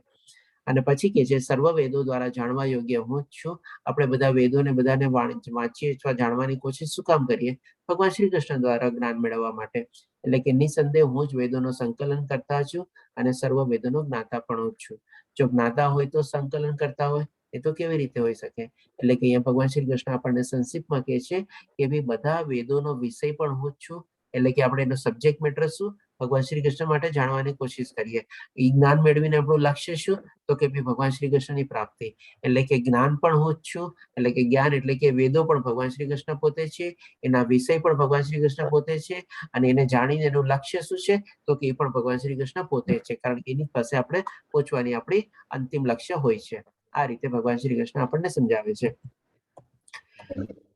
અને પછી કે છે સર્વ વેદો દ્વારા જાણવા યોગ્ય હું જ છું. આપણે બધા વેદોને બધાને વાંચીએ અથવા જાણવાની કોશિશ શું કામ કરીએ? ભગવાન શ્રી કૃષ્ણ દ્વારા જ્ઞાન મેળવવા માટે. એટલે કે નિસંદેહ હું જ વેદોનો સંકલન કરતા છું અને સર્વ વેદોનો જ્ઞાતા પણ જ છું. જો જ્ઞાતા હોય તો સંકલન કરતા હોય, એ તો કેવી રીતે હોઈ શકે? એટલે કે અહીંયા ભગવાન શ્રી કૃષ્ણ આપણને સંક્ષિપ્તમાં કહે છે કે ભાઈ બધા વેદોનો વિષય પણ હું જ છું. એટલે કે આપણે એનો સબ્જેક્ટ મેટર શું? ભગવાન શ્રી કૃષ્ણ માટે જાણવાની કોશિશ કરીએ. એ જ્ઞાન મેળવીને આપણું લક્ષ્ય શું? તો કે ભગવાન શ્રી કૃષ્ણની પ્રાપ્તિ. એટલે કે જ્ઞાન પણ હું જ છું. એટલે કે જ્ઞાન એટલે કે વેદો પણ ભગવાન શ્રી કૃષ્ણ પોતે છે, એના વિષય પણ ભગવાન શ્રી કૃષ્ણ પોતે છે, અને એને જાણીને એનું લક્ષ્ય શું છે? તો કે એ પણ ભગવાન શ્રી કૃષ્ણ પોતે છે. કારણ કે એની પાસે આપણે પહોંચવાની આપણી અંતિમ લક્ષ્ય હોય છે. આ રીતે ભગવાન શ્રી કૃષ્ણ આપણને સમજાવે છે.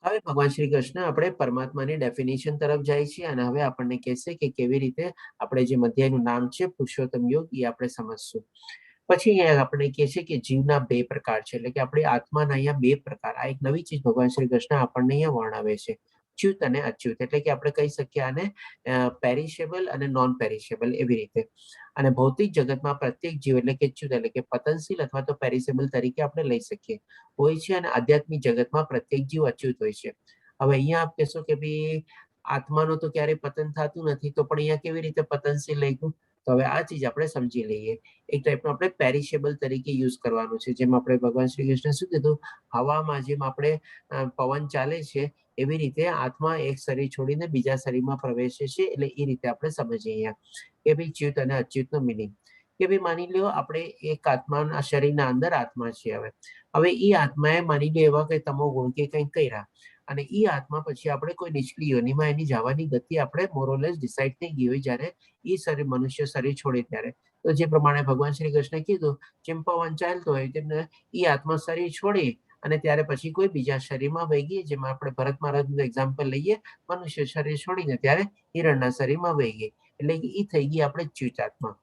હવે ભગવાન શ્રી કૃષ્ણ આપણે પરમાત્માની ડેફિનેશન તરફ જાય છે અને હવે આપણને કહેશે કે કેવી રીતે આપણે જે અધ્યાયનું નામ છે પુરુષોત્તમ યોગ એ આપણે સમજશું. પછી અહીંયા આપણે કહે છે કે જીવના બે પ્રકાર છે, એટલે કે આપણે આત્માના અહીંયા બે પ્રકાર. આ એક નવી ચીજ ભગવાન શ્રી કૃષ્ણ આપણને અહીંયા વર્ણવે છે, ચ્યુત અને અચ્યુત. એટલે કે આપણે કહી શકીએ આને પેરિશેબલ અને નોન પેરિશેબલ એવી રીતે. અને ભૌતિક જગતમાં પ્રત્યેક જીવ એટલે કે ચ્યુત એટલે કે પતનશીલ અથવા તો પેરિશેબલ તરીકે આપણે લઈ શકીએ હોય છે, અને આધ્યાત્મિક જગતમાં પ્રત્યેક જીવ અચ્યુત હોય છે. હવે અહીંયા આપ કહેશો કે ભાઈ આત્માનું તો ક્યારેય પતન થતું નથી, તો પણ અહીંયા કેવી રીતે પતનશીલ લઈ ગયું? તો હવે આ ચીજ આપણે સમજી લઈએ. એક ટાઈપનું આપણે પેરિશેબલ તરીકે યુઝ કરવાનું છે. જેમ આપણે ભગવાન શ્રી કૃષ્ણ શું કીધું, હવામાં જેમ આપણે પવન ચાલે છે એવી રીતે આત્મા એક શરીર છોડીને બીજા શરીરમાં પ્રવેશે છે. એટલે એ રીતે આપણે સમજીએ અહીંયા કે ભાઈ ચ્યુત અને અચ્યુતનો મિનિંગ. કે ભાઈ માની લો આપણે એક આત્માના શરીરના અંદર આત્મા છે. હવે એ આત્માએ માની લો એવા કઈ તમો ગુણ કે કંઈક કર્યા, અને એ આત્મા પછી આપણે કોઈ નિષ્ક્રિય યોનિમાં એની જવાની ગતિ આપણે મોરલેસ ડિસાઇડ થઈ ગઈ હોય જ્યારે એ શરીર મનુષ્ય શરીર છોડે ત્યારે. તો જે પ્રમાણે ભગવાન શ્રી કૃષ્ણે કીધું, જેમ પવન ચાલતો હોય તેમને એ આત્મા શરીર છોડી અને ત્યારે પછી કોઈ બીજા શરીરમાં વહી ગઈ. જેમાં આપણે ભરત મહારાજનું એક્ઝામ્પલ લઈએ, મનુષ્ય શરીર છોડીને ત્યારે હિરણના શરીરમાં વહી ગઈ, એટલે કે એ થઈ ગઈ આપણે ચ્યુત આત્મા.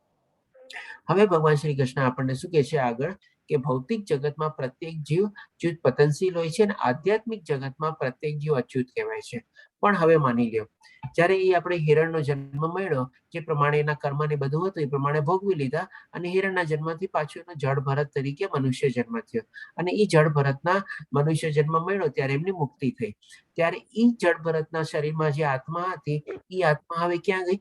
હવે ભગવાન શ્રી કૃષ્ણ આપણને શું કહે છે આગળ, કે ભૌતિક જગતમાં પ્રત્યેક જીવ ચ્યુત પતનશીલ હોય છે અને આધ્યાત્મિક જગતમાં પ્રત્યેક જીવ અચ્યુત કહેવાય છે. પણ હવે માની લ્યો જ્યારે એ આપણે હિરણનો જન્મ મળ્યો, જે પ્રમાણે એના કર્મ ને બધું હતું એ પ્રમાણે ભોગવી લીધા, અને હિરણના જન્મથી પાછું એનો જળ ભરત તરીકે મનુષ્ય જન્મ થયો, અને એ જળ ભરતના મનુષ્ય જન્મ મળ્યો ત્યારે એમની મુક્તિ થઈ. ત્યારે એ જળ ભરતના શરીરમાં જે આત્મા હતી એ આત્મા હવે ક્યાં ગઈ?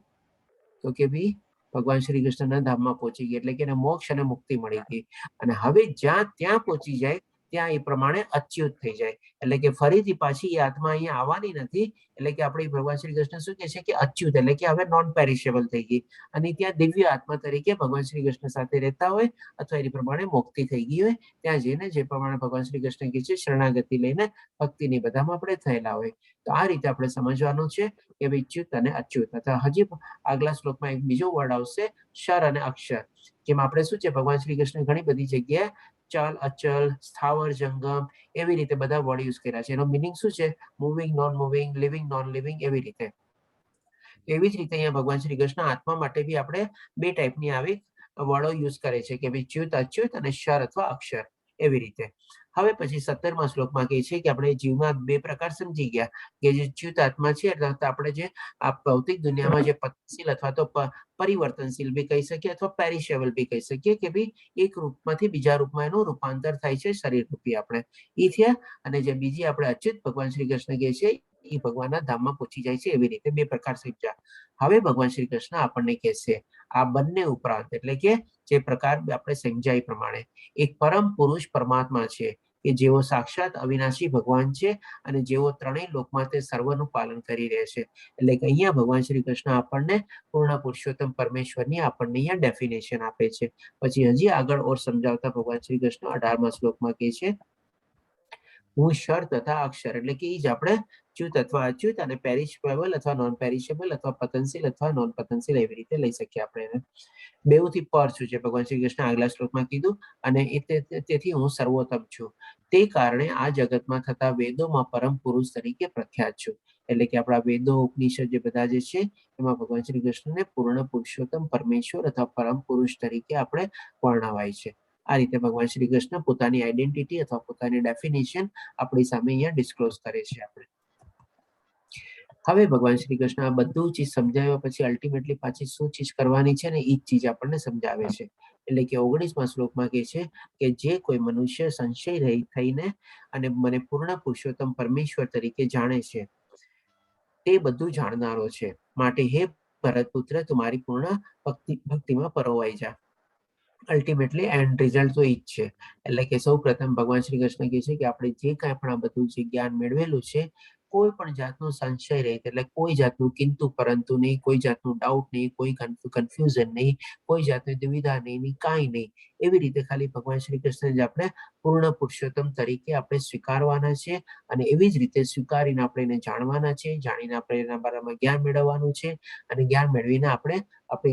તો કે ભાઈ ભગવાન શ્રી કૃષ્ણના ધામમાં પહોંચી ગઈ, એટલે કે એને મોક્ષ અને મુક્તિ મળી ગઈ. અને હવે ત્યાં પહોંચી જાય ત્યાં એ પ્રમાણે અચ્યુત થઈ જાય, એટલે કે ફરીથી પાછી એ આત્મા અહીંયા આવવાની નથી. એટલે કે આપણે ભગવાન શ્રી કૃષ્ણ શું કહે છે કે અચ્યુત એટલે કે હવે નોન પેરિશેબલ થઈ ગઈ, અને ત્યાં દિવ્ય આત્મા તરીકે ભગવાન શ્રી કૃષ્ણ સાથે રહેતા હોય અથવા એ પ્રમાણે મુક્તિ થઈ ગઈ હોય, ત્યાં જઈને જે પ્રમાણે ભગવાન શ્રી કૃષ્ણ કહે છે શરણાગતિ લઈને ભક્તિની બધામાં આપણે થયેલા હોય. તો આ રીતે આપણે સમજવાનું છે કે ભાઈ ચ્યુત અને અચ્યુત. અથવા હજી આગલા શ્લોકમાં એક બીજો વર્ડ આવશે, ક્ષર અને અક્ષર. જેમ આપણે શું છે ભગવાન શ્રી કૃષ્ણ ઘણી બધી જગ્યાએ ચલ, અચલ, સ્થાવર, જંગમ એવી રીતે બધા વર્ડ યુઝ કર્યા છે. એનો મિનિંગ શું છે? Moving, non moving, living, non living એવી રીતે. એવી જ રીતે અહીંયા ભગવાન શ્રી કૃષ્ણ આત્મા માટે બી આપણે બે ટાઈપની આવી વર્ડો યુઝ કરે છે કે ભાઈ ચ્યુત, અચ્યુત અને ક્ષર અથવા અક્ષર એવી રીતે. હવે પછી 17મા શ્લોકમાં કહે છે કે આપણે જીવમાં બે પ્રકાર સમજી ગયા, કે જે ચ્યુત આત્મા છે એટલે આપણે જે આ ભૌતિક દુનિયામાં જે પતનશીલ અથવા તો પરિવર્તનશીલ બી કહી શકીએ અથવા પેરિશેબલ બી કહી શકીએ, કે ભાઈ એક રૂપમાંથી બીજા રૂપમાં એનું રૂપાંતર થાય છે શરીર રૂપી આપણે એ થયા. અને જે બીજી આપણે અચ્યુત ભગવાન શ્રી કૃષ્ણ કહે છે એ ભગવાનના ધામમાં પહોંચી જાય છે. એવી રીતે બે પ્રકાર સમજ્યા. હવે ભગવાન શ્રી કૃષ્ણ આપણને કહેશે આ બંને ઉપરાંત, એટલે કે જે પ્રકાર આપણે સમજાય પ્રમાણે એક પરમ પુરુષ પરમાત્મા છે કે જેઓ સાક્ષાત અવિનાશી ભગવાન છે અને જેઓ ત્રણેય લોકમાં તે સર્વનું પાલન કરી રહે છે. એટલે કે અહીંયા ભગવાન શ્રી કૃષ્ણ આપણને પૂર્ણ પુરુષોત્તમ પરમેશ્વરની આપણને અહીંયા ડેફિનેશન આપે છે. પછી હજી આગળ ઓર સમજાવતા ભગવાન શ્રી કૃષ્ણ 18મા શ્લોકમાં કહે છે, હું ક્ષર તથા અક્ષર, એટલે કે એ જ આપણે ચ્યુત અથવા અચ્યુત અને પેરિશેબલ અથવા નોન પેરિશેબલ અથવા પતનશીલ અથવા નોન પતનશીલ એવી રીતે લઈ શકીએ આપણે એને. બેઉથી પર છું જે ભગવાન શ્રી કૃષ્ણ આગલા શ્લોકમાં કીધું, અને તેથી હું સર્વોત્તમ છું. તે કારણે આ જગતમાં થતા વેદોમાં પરમ પુરુષ તરીકે પ્રખ્યાત છું. એટલે કે આપણા વેદો, ઉપનિષદ જે બધા જે છે એમાં ભગવાન શ્રી કૃષ્ણને પૂર્ણ પુરુષોત્તમ પરમેશ્વર અથવા પરમ પુરુષ તરીકે આપણે વર્ણવાય છે. આ રીતે ભગવાન શ્રી કૃષ્ણ પોતાની આઈડેન્ટિટી અથવા પોતાની ડેફિનેશન આપણી સામે અહીંયા ડિસ્ક્લોઝ કરે છે આપણે. હવે ભગવાન શ્રી કૃષ્ણ આ બધું ચીજ સમજાવ્યા પછી અલ્ટિમેટલી પાછી શું ચીજ કરવાની છે ને એ જ ચીજ આપણને સમજાવે છે. એટલે કે 19મા શ્લોકમાં કહે છે કે જે કોઈ મનુષ્ય સંશય રહી થઈને અને મને પૂર્ણ પુરુષોત્તમ પરમેશ્વર તરીકે જાણે છે તે બધું જાણનારો છે. માટે હે ભરતપુત્ર, તું પૂર્ણ ભક્તિમાં પરોવાઈ જા. અલ્ટિમેટલી એન્ડ રિઝલ્ટ તો એ જ છે. એટલે કે સૌ પ્રથમ ભગવાન શ્રી કૃષ્ણ કહે છે કે આપણે જે કાંઈ પણ આ બધું જે જ્ઞાન મેળવેલું છે, કોઈ પણ જાતનો સંશય રહે, એટલે કોઈ જાતનું કિંતુ પરંતુ નહીં, કોઈ જાતનું ડાઉટ નહીં, કોઈ કન્ફ્યુઝન નહીં, કોઈ જાતની દુવિધા નહીં, કાંઈ નહીં. એવી રીતે ખાલી ભગવાન શ્રી કૃષ્ણ જ આપણે પૂર્ણ પુરુષોત્તમ તરીકે આપણે સ્વીકારવાના છે, અને એવી જ રીતે સ્વીકારીને આપણે એને જાણવાના છે. જાણીને આપણે એના બારામાં જ્ઞાન મેળવવાનું છે, અને જ્ઞાન મેળવીને આપણે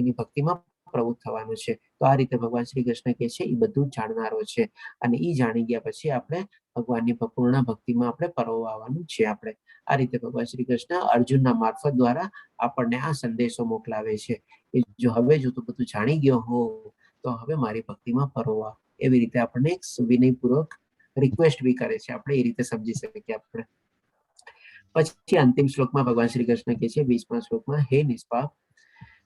એની ભક્તિમાં પ્રવૃત્ત થવાનું છે. તો આ રીતે ભગવાન શ્રી કૃષ્ણ કહે છે એ બધું જાણનારો છે, અને એ જાણી ગયા પછી આપણે ભગવાનની પૂર્ણ ભક્તિમાં આપણે પરોવવાનું છે. આપણે આ રીતે ભગવાન શ્રી કૃષ્ણ અર્જુનના મારફત દ્વારા આપણને આ સંદેશો મોકલાવે છે કે જો હવે જો તું બધું જાણી ગયો હો તો હવે મારી ભક્તિમાં પરોવા. એવી રીતે આપણને વિનયપૂર્વક રિક્વેસ્ટ બી કરે છે. આપણે એ રીતે સમજી શકીએ. આપણે પછી અંતિમ શ્લોકમાં ભગવાન શ્રી કૃષ્ણ કહે છે 20મા શ્લોકમાં, હે નિષ્પાપ,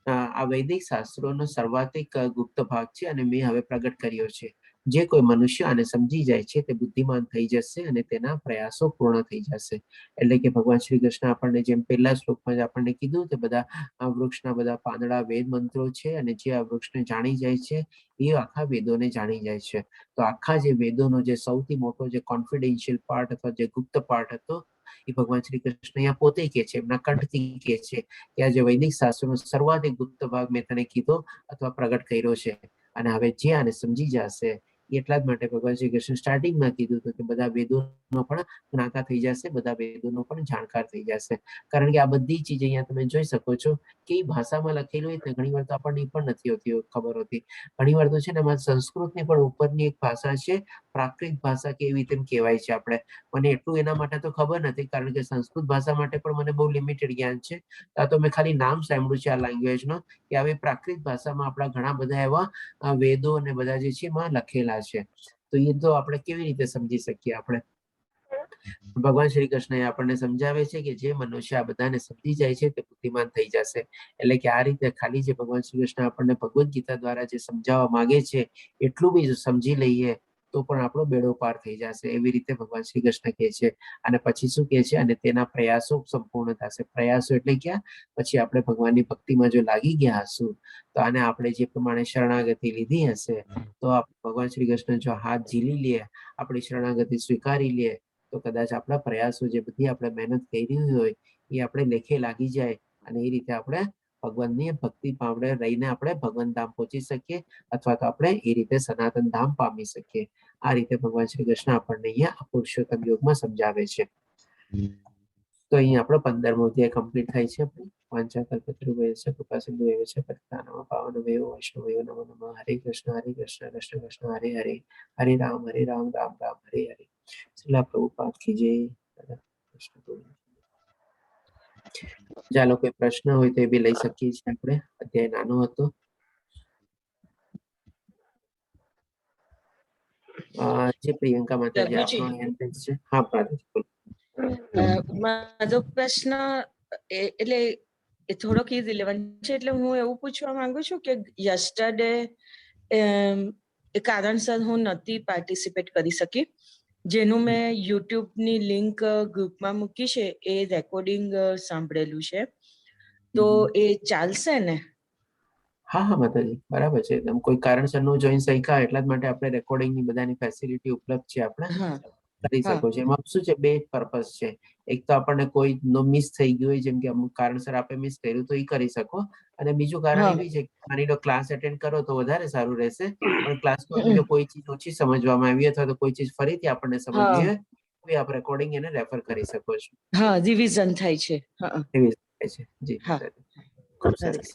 આ વૈદિક શાસ્ત્રોનો સર્વાધિક ગુપ્ત ભાગ છે અને મેં હવે પ્રગટ કર્યો છે. જે કોઈ મનુષ્ય આને સમજી જાય છે તે બુદ્ધિમાન થઈ જશે અને તેના પ્રયાસો પૂર્ણ થઈ જશે. એટલે કે ભગવાન શ્રી કૃષ્ણ આપણને જેમ પહેલા શ્લોકમાં જ આપણને કીધું કે બધા આ વૃક્ષના બધા પાંદડા વેદ મંત્રો છે અને જે આ વૃક્ષને જાણી જાય છે એ આખા વેદોને જાણી જાય છે. તો આખા જે વેદોનો જે સૌથી મોટો જે કોન્ફિડેન્શિયલ પાર્ટ અથવા જે ગુપ્ત પાર્ટ હતો એ ભગવાન શ્રી કૃષ્ણ અહીંયા પોતે કહે છે, એમના કંઠથી કહે છે કે આ જે વૈદિક શાસ્ત્રનો સર્વાધિક ગુપ્ત ભાગ મેં તને કીધો અથવા પ્રગટ કર્યો છે. અને હવે જે આને સમજી જશે એટલા જ માટે ભગવાન શ્રી કૃષ્ણ સ્ટાર્ટિંગમાં કીધું હતું કે બધા વેદોનો પણ જ્ઞાતા થઈ જશે, બધા વેદોનો પણ જાણકાર થઈ જશે. કારણ કે આ બધી ચીજ અહીંયા તમે જોઈ શકો છો કે એ ભાષામાં લખેલું હોય ને ઘણી વાર તો આપણને પણ નથી હોતી ખબર હોતી. ઘણી વાર તો છે ને એમાં સંસ્કૃતની પણ ઉપરની એક ભાષા છે, પ્રાકૃત ભાષા કે એવી તેમ કહેવાય છે. આપણે મને એટલું એના માટે તો ખબર નથી કારણ કે સંસ્કૃત ભાષા માટે પણ મને બહુ લિમિટેડ જ્ઞાન છે. આ તો મેં ખાલી નામ સાંભળ્યું છે આ લેંગ્વેજનો કે આવી પ્રાકૃત ભાષામાં આપણા ઘણા બધા એવા વેદો અને બધા જે છે એમાં લખેલા છે. તો એ તો આપણે કેવી રીતે સમજી શકીએ? આપણે ભગવાન શ્રી કૃષ્ણ આપણને સમજાવે છે કે જે મનુષ્ય આ બધાને સમજી જાય છે તે બુદ્ધિમાન થઈ જશે. એટલે કે આ રીતે ખાલી જે ભગવાન શ્રી કૃષ્ણ આપણને ભગવદ્ ગીતા દ્વારા જે સમજાવવા માંગે છે એટલું બી સમજી લઈએ તો પણ આપણો બેડો પાર થઈ જશે. એવી રીતે ભગવાન શ્રી કૃષ્ણ કહે છે. અને પછી શું કહે છે? અને તેના પ્રયાસો સંપૂર્ણ થશે. પ્રયાસો એટલે ક્યાં? પછી આપણે ભગવાનની ભક્તિમાં જો લાગી ગયા હશું તો આને આપણે જે પ્રમાણે શરણાગતિ લીધી હશે તો ભગવાન શ્રી કૃષ્ણ જો હાથ ઝીલી લે, આપણી શરણાગતિ સ્વીકારી લે તો કદાચ આપણા પ્રયાસો જે બધી આપણે મહેનત કરી હોય એ આપણે લેખે લાગી જાય અને એ રીતે આપણે ભગવાનની ભક્તિમાં આપણે રહીને આપણે ભગવાન ધામ પહોંચી શકીએ અથવા તો આપણે એ રીતે સનાતન ધામ પામી શકીએ. આ રીતે ભગવાન શ્રી કૃષ્ણ આપણને અહીંયા પુરુષોત્તમ યોગમાં સમજાવે છે. તો અહીંયા આપણો 15મો અધ્યાય કમ્પ્લીટ થાય છે. વાંચાકલ્પતરુભ્યશ્ચ કૃપાસિંધુભ્યશ્ચ પતિતાનાં પાવનેભ્યો વૈષ્ણવેભ્યો નમો નમઃ. હરે કૃષ્ણ કૃષ્ણ કૃષ્ણ હરે હરે, હરે રામ રામ રામ હરે હરે. શ્રીલ પ્રભુપાદ કી જય. ચાલો કોઈ પ્રશ્ન હોય તો એ બી લઈ શકીએ છીએ આપણે. અધ્યાય નાનો હતો. જે પ્રિયંકા માતાજી આપનો હેન્ડ છે. હા પ્રાર્થના. મારો પ્રશ્ન એટલે એ થોડોક ઇરિલેવન્ટ છે એટલે હું એવું પૂછવા માંગુ છું કે યસ્ટરડે એ કારણસર હું નથી પાર્ટિસિપેટ કરી શકી. જેનું મેં યુટ્યુબની લિંક ગ્રુપમાં મૂકી છે એ રેકોર્ડિંગ સાંભળેલું છે. તો એ ચાલશે ને? હા હા માતાજી બરાબર છે. એકદમ કોઈ કારણસર નો જોઈન શક્યા એટલા જ માટે આપણે રેકોર્ડિંગની બધાની ફેસિલિટી ઉપલબ્ધ છે. આપણે કરી શકો છો. એમાં શું છે, બે પર્પસ છે. એક તો આપણને કોઈ નો મિસ થઈ ગયું હોય, જેમ કે અમુક કારણસર આપણે મિસ કર્યું તો એ કરી શકો. અને બીજું કારણ એ બી છે કે માની લો ક્લાસ અટેન્ડ કરો તો વધારે સારું રહેશે. પણ ક્લાસમાં જો કોઈ ચીજ ઓછી સમજવામાં આવી અથવા તો કોઈ ચીજ ફરીથી આપણને સમજવી હોય તો આપ રેકોર્ડિંગ એને રેફર કરી શકો છો. હા, રિવિઝન થાય છે. રિવિઝન થાય છે. જી ખૂબ સરસ.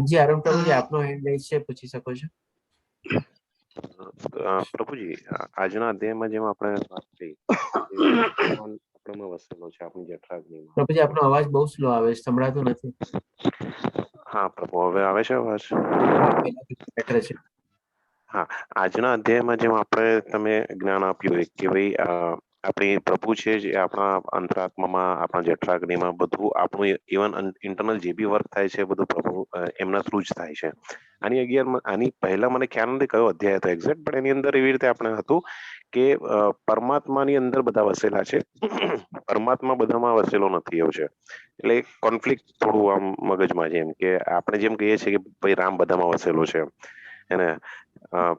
જી અરુણ પ્રભુજી આપનો હેન્ડ રેઇઝ છે, પૂછી શકો છો. પ્રભુજી આજના અધ્યાયમાં જેમ આપણે વાત કરી આપણામાં વસેલો છે આપણી જઠરાગ્નિમાં. પ્રભુજી આપનો અવાજ બહુ સ્લો આવે છે, સંભળાતો નથી. હા પ્રભુ, હવે આવે છે અવાજ? બેટર છે. હા, આજના અધ્યાયમાં જેમ તમે જ્ઞાન આપ્યું કે ભાઈ આપણી પ્રભુ છે જે આપણા અંતરાત્મામાં, આપણા જઠરાગ્નિમાં બધું આપણું ઇવન ઇન્ટરનલ જે બી વર્ક થાય છે બધું પ્રભુ એમના થ્રુ જ થાય છે. આની પહેલા મને ખ્યાલ નથી કયો અધ્યાય હતો એક્ઝેક્ટ, પણ એની અંદર એવી રીતે આપણે હતું કે પરમાત્માની અંદર બધા વસેલા છે, પરમાત્મા બધામાં વસેલો નથી એવું છે. એટલે કોન્ફ્લિક્ટ થોડું આમ મગજમાં છે એમ કે આપણે જેમ કહીએ છીએ કે ભાઈ રામ બધામાં વસેલો છે એને,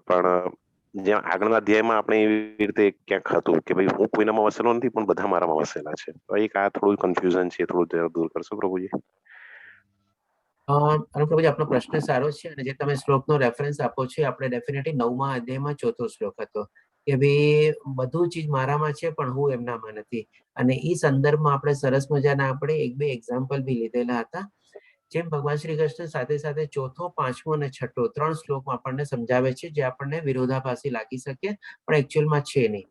પણ જ્યાં આગળના અધ્યાયમાં આપણે એવી રીતે ક્યાંક હતું કે ભાઈ હું કોઈનામાં વસેલો નથી પણ બધા મારામાં વસેલા છે. તો એક આ થોડું કન્ફ્યુઝન છે, થોડું દૂર કરશો પ્રભુજી? પ્રભુજી આપનો પ્રશ્ન સારો છે અને જે તમે શ્લોકનો રેફરન્સ આપો છો આપણે ડેફિનેટલી 9મા અધ્યાયમાં 4થો શ્લોક હતો કે ભાઈ બધું ચીજ મારામાં છે પણ હું એમનામાં નથી. અને એ સંદર્ભમાં આપણે સરસ મજાના આપણે એક બે એક્ઝામ્પલ બી લીધેલા હતા જેમ ભગવાન શ્રી કૃષ્ણ સાથે સાથે ચોથો, પાંચમો અને છઠ્ઠો 3 શ્લોકમાં આપણને સમજાવે છે, જે આપણને વિરોધાભાસી લાગી શકે પણ એકચ્યુઅલમાં છે નહીં.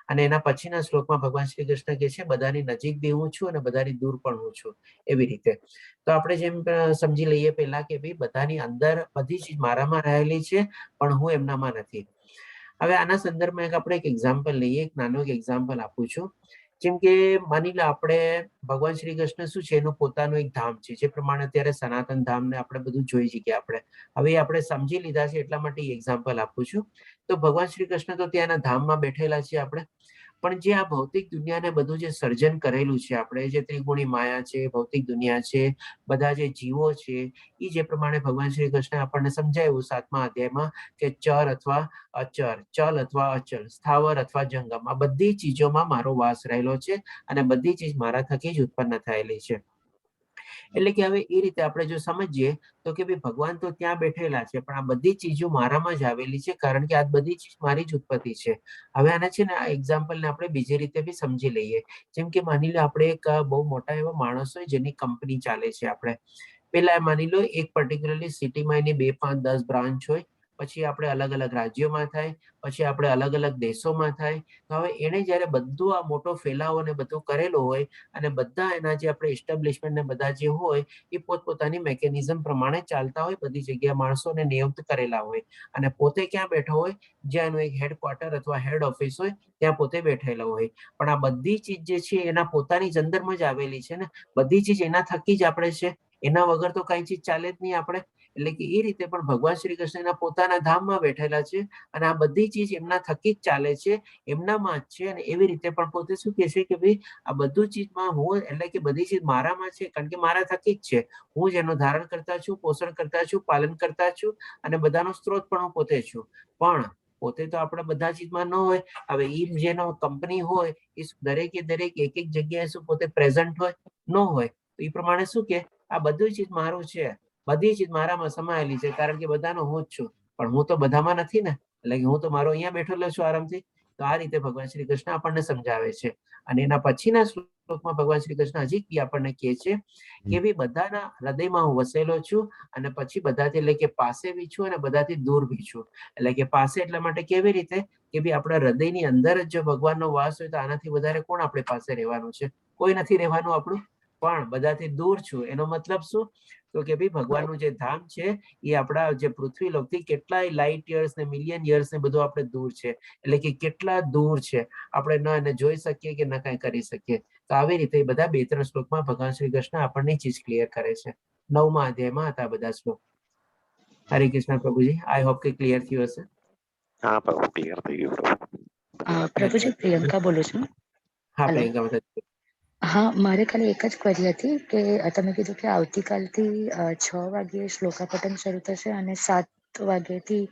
અને એના પછીના શ્લોકમાં ભગવાન શ્રી કૃષ્ણ કહે છે, બધાની નજીક બી હું છું અને બધાની દૂર પણ હું છું. એવી રીતે તો આપણે જેમ સમજી લઈએ પહેલા કે ભાઈ બધાની અંદર બધી ચીજ મારામાં રહેલી છે, પણ હું એમનામાં નથી. હવે આના સંદર્ભમાં આપણે એક એક્ઝામ્પલ લઈએ. એક નાનું એક્ઝામ્પલ આપું છું. જેમ કે માની લો આપણે ભગવાન શ્રી કૃષ્ણ શું છે, એનું પોતાનું એક ધામ છે, જે પ્રમાણે અત્યારે સનાતન ધામ ને આપણે બધું જોઈ શકીએ. આપણે હવે સમજી લીધા છે એટલા માટે એક્ઝામ્પલ આપું છું. તો ભગવાન શ્રી કૃષ્ણ તો ત્યાંના ધામમાં બેઠેલા છે આપણે, પણ જે આ ભૌતિક દુનિયાને બધું જે સર્જન કરેલું છે આપણે, જે ત્રિગુણી માયા છે, ભૌતિક દુનિયા છે, બધા જે જીવો છે, એ જે પ્રમાણે ભગવાન શ્રી કૃષ્ણ આપણને સમજાવ્યું 7મા અધ્યાયમાં કે ચર અથવા અચર, ચલ અથવા અચલ, સ્થાવર અથવા જંગમ, આ બધી ચીજોમાં મારો વાસ રહેલો છે અને બધી ચીજ મારા થકી જ ઉત્પન્ન થયેલી છે. એટલે કે હવે એ રીતે આપણે જો સમજીએ તો કે ભાઈ ભગવાન તો ત્યાં બેઠેલા છે, પણ આ બધી ચીજો મારામાં જ આવેલી છે, કારણ કે આ બધી ચીજ મારી જ ઉત્પત્તિ છે. હવે આને છે ને આ એક્ઝામ્પલને આપણે બીજી રીતે બી સમજી લઈએ. જેમ કે માની લો આપણે એક બહુ મોટા એવા માણસ હોય જેની કંપની ચાલે છે. આપણે પેલા માની લો એક પર્ટિક્યુલરલી સિટીમાં એની 2, 5, 10 બ્રાન્ચ હોય, પછી આપણે અલગ અલગ રાજ્યોમાં થાય, પછી આપણે અલગ અલગ દેશોમાં થાય. તો હવે એને જયારે બધું આ મોટો ફેલાવો ને બધું કરેલો હોય અને બધા એના જે આપણે એસ્ટાબ્લિશમેન્ટ ને બધા જે હોય એ પોતપોતાની મેકેનિઝમ પ્રમાણે ચાલતા હોય, બધી જગ્યાએ માણસોને નિયુક્ત કરેલા હોય અને પોતે ક્યાં બેઠો હોય, જ્યાં એનું એક હેડક્વાર્ટર અથવા હેડ ઓફિસ હોય ત્યાં પોતે બેઠેલો હોય. પણ આ બધી ચીજ જે છે એના પોતાની જ અંદરમાં જ આવેલી છે ને, બધી ચીજ એના થકી જ આપણે છે, એના વગર તો કઈ ચીજ ચાલે જ નહીં આપણે. એટલે કે એ રીતે પણ ભગવાન શ્રી કૃષ્ણ એના પોતાના ધામમાં બેઠેલા છે અને આ બધી ચીજ એમના થકી જ ચાલે છે, એમનામાં જ છે. અને એવી રીતે પણ પોતે શું કહે છે કે ભાઈ આ બધું ચીજમાં હું, એટલે કે બધી ચીજ મારામાં છે, કારણ કે મારા થકી જ છે. હું જ એનું ધારણ કરતા છું, પોષણ કરતા છું, પાલન કરતા છું અને બધાનો સ્ત્રોત પણ હું પોતે છું. પણ પોતે તો આપણે બધા ચીજમાં ન હોય. હવે ઈ જેનો કંપની હોય એ દરેકે દરેક એક એક જગ્યાએ શું પોતે પ્રેઝન્ટ હોય? ન હોય. તો એ પ્રમાણે શું કે આ બધું ચીજ મારું છે, બધી ચીજ મારામાં સમાયેલી છે, કારણ કે બધાનો હું જ છું. પણ હું તો બધામાં નથી ને, એટલે કે હું તો મારો અહીંયા બેઠેલો છું આરામથી. તો આ રીતે ભગવાન શ્રી કૃષ્ણ આપણને સમજાવે છે. અને એના પછીના શ્લોકમાં ભગવાન શ્રી કૃષ્ણ હજી બી આપણને કહે છે કે ભાઈ બધાના હૃદયમાં હું વસેલો છું અને પછી બધાથી, એટલે કે પાસે બી છું અને બધાથી દૂર બી છું. એટલે કે પાસે એટલા માટે કેવી રીતે કે ભાઈ આપણા હૃદયની અંદર જ જો ભગવાનનો વાસ હોય તો આનાથી વધારે કોણ આપણી પાસે રહેવાનું છે? કોઈ નથી રહેવાનું આપણું. પણ બધાથી દૂર છું એનો મતલબ શું? તો કે ભાઈ ભગવાનનું જે ધામ છે એ આપણા જે પૃથ્વી લોકથી કેટલાય લાઇટ યર્સ ને મિલિયન યર્સ ને બધું આપણે દૂર છે. એટલે કે કેટલા દૂર છે, આપણે ન એને જોઈ શકીએ કે ન કઈ કરી શકીએ. તો આવી રીતે બધા 2-3 શ્લોકમાં ભગવાન શ્રી કૃષ્ણ આપણને ચીજ ક્લિયર કરે છે. 9મા અધ્યાયમાં હતા બધા શ્લોક. હરે કૃષ્ણ પ્રભુજી, આઈ હોપ કે ક્લિયર થયું હશે. હા પ્રભુ, ક્લિયર થઈ ગયું પ્રભુ. પ્રભુજી, પ્રિયંકા બોલું છું. હા હેલો. પ્રિયંકા, હા, મારે ખાલી એક જ ક્વેરી હતી કે તમે કીધું કે આવતીકાલથી 6 વાગ્યે શ્લોકાપઠન શરૂ થશે અને 7 વાગ્યેથી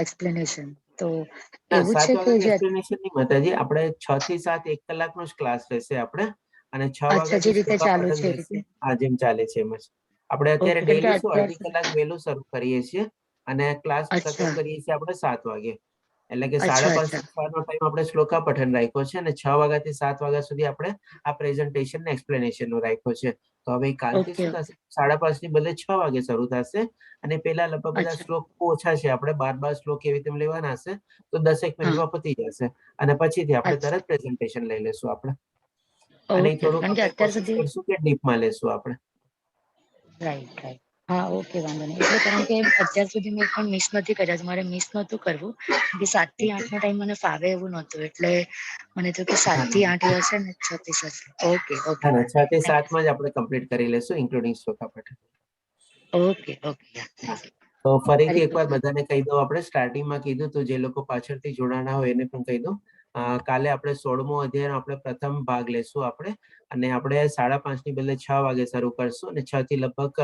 એક્સપ્લેનેશન. તો ના, એવું 7 છે કે વાગ્યાથી જે એક્સપ્લેનેશન નહીં માતાજી, આપણે 6 થી 7 1 કલાકનો જ ક્લાસ રહેશે આપણે. અને 6 અચ્છા, જે વાગ્યાથી રીતે ચાલુ શ્લોકાપઠન છે એ રહેશે. રીતે. આ જેમ ચાલે છે એમ જ. આપણે અત્યારે ઓકે, કેમ કે ડેલી શું અત્યાર અડધી સુધી. કલાક વહેલું શરૂ કરીએ છીએ અને ક્લાસ શરૂ અચ્છા કરીએ છીએ આપણે 7 વાગે. એટલે કે અચ્છા 5:30 અચ્છા. થી 6 નો ટાઈમ આપણે શ્લોકાપઠન રાખ્યો છે અને 6 વાગ્યાથી 7 વાગ્યા સુધી આપણે આ પ્રેઝન્ટેશન ને એક્સપ્લેનેશન નો રાખ્યો છે. તો હવે કાલથી ઓકે શું થશે? 5:30 ની બદલે 6 વાગે શરૂ થશે અને પેલા લગભગ બધા અચ્છા. શ્લોક ઓછા છે, આપણે 12 શ્લોક એવી રીતે લેવાના હશે. તો 10 હા મિનિટમાં પતી જશે અને પછીથી આપણે અચ્છા. તરત પ્રેઝન્ટેશન લઈ લેશું આપણે. અને ઓકે, થોડુંક કારણ કે આપણે અત્યાર કોશિશ સુધી. કરશું કે ડીપમાં લેશું આપણે. Right right. હા, ઓકે, વાંધો નહીં. એટલે કારણ કે અત્યાર સુધી મેં પણ મિસ નથી કર્યા, મારે મિસ નહોતું કરવું કે 7 થી 8 નો ટાઈમ મને ફાવે એવું નહોતું. એટલે મને તો કે 7 ના થી ના 8 હશે ને 6 થી 7. Okay okay. ના ના, 6 થી થેન્ક 7 માં જ આપણે કમ્પ્લીટ કરી લેશું ઇન્ક્લુડિંગ શ્લોકાપઠન. યુ. Okay okay. હા, તો ફરીથી હરે એકવાર કૃષ્ણ. બધાને કહી દઉં, આપણે સ્ટાર્ટિંગમાં કીધું તો જે લોકો પાછળથી જોડાણા હોય એને પણ કહી દઉં. કાલે આપણે 16મો અધ્યાયનો આપણે પ્રથમ ભાગ લેશું આપણે, અને આપણે 5:30 ની બદલે 6 વાગે શરૂ કરશું અને 6 થી લગભગ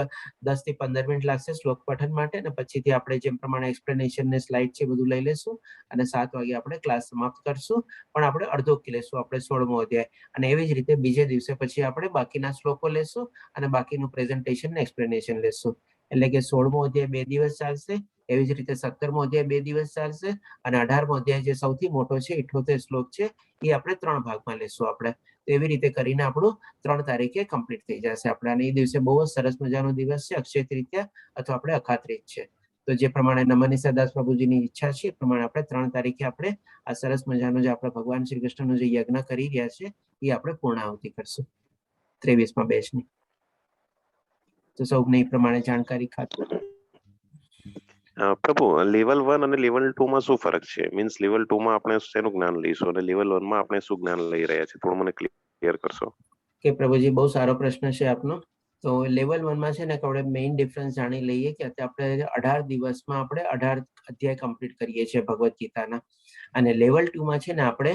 10 થી 15 મિનિટ લાગશે શ્લોક પઠન માટે અને પછીથી આપણે જેમ પ્રમાણે એક્સપ્લેનેશન ને સ્લાઇડ છે બધું લઈ લેશું અને 7 વાગે આપણે ક્લાસ સમાપ્ત કરશું. પણ આપણે અડધો લેશું આપણે 16મો અધ્યાય, અને એવી જ રીતે બીજે દિવસે પછી આપણે બાકીના શ્લોકો લેશું અને બાકીનું પ્રેઝન્ટેશન ને એક્સપ્લેનેશન લેશું. એટલે કે 16મો અધ્યાય 2 દિવસ ચાલશે, એવી જ રીતે 17મો અધ્યાય 2 દિવસ ચાલશે અને 18મો અધ્યાય જે સૌથી મોટો છે 78 શ્લોક છે એ આપણે 3 ભાગમાં લેશું આપણે. તો એવી રીતે કરીને આપણું 3 તારીખે કમ્પ્લીટ થઈ જશે આપણે. અને એ દિવસે બહુ જ સરસ મજાનો દિવસ છે, અક્ષય તૃતીયા અથવા આપણે અખાત્રીજ છે. તો જે પ્રમાણે નમનીસા દાસ પ્રભુજીની ઈચ્છા છે એ પ્રમાણે આપણે 3 તારીખે આપણે આ સરસ મજાનો જે આપણે ભગવાન શ્રી કૃષ્ણનો જે યજ્ઞ કરી રહ્યા છે એ આપણે પૂર્ણાહુતિ કરશું 23મા બેચની. તો સૌને એ પ્રમાણે જાણકારી ખાતર પ્રભુ લેવલ 1 અને લેવલ 2 માં શું ફરક છે? મીન્સ લેવલ 2 માં આપણે શેનું જ્ઞાન લઈશું અને લેવલ 1 માં આપણે શું જ્ઞાન લઈ રહ્યા છે? થોડું મને ક્લિયર કરશો. કે પ્રભુજી, બહુ સારો પ્રશ્ન છે આપનો. તો લેવલ 1 માં છે ને કે આપણે મેઇન ડિફરન્સ જાણી લઈએ કે અત્યારે આપણે 18 દિવસમાં આપણે 18 અધ્યાય કમ્પ્લીટ કરીએ છીએ ભગવદ્ ગીતાના. અને લેવલ 2 માં છે ને આપણે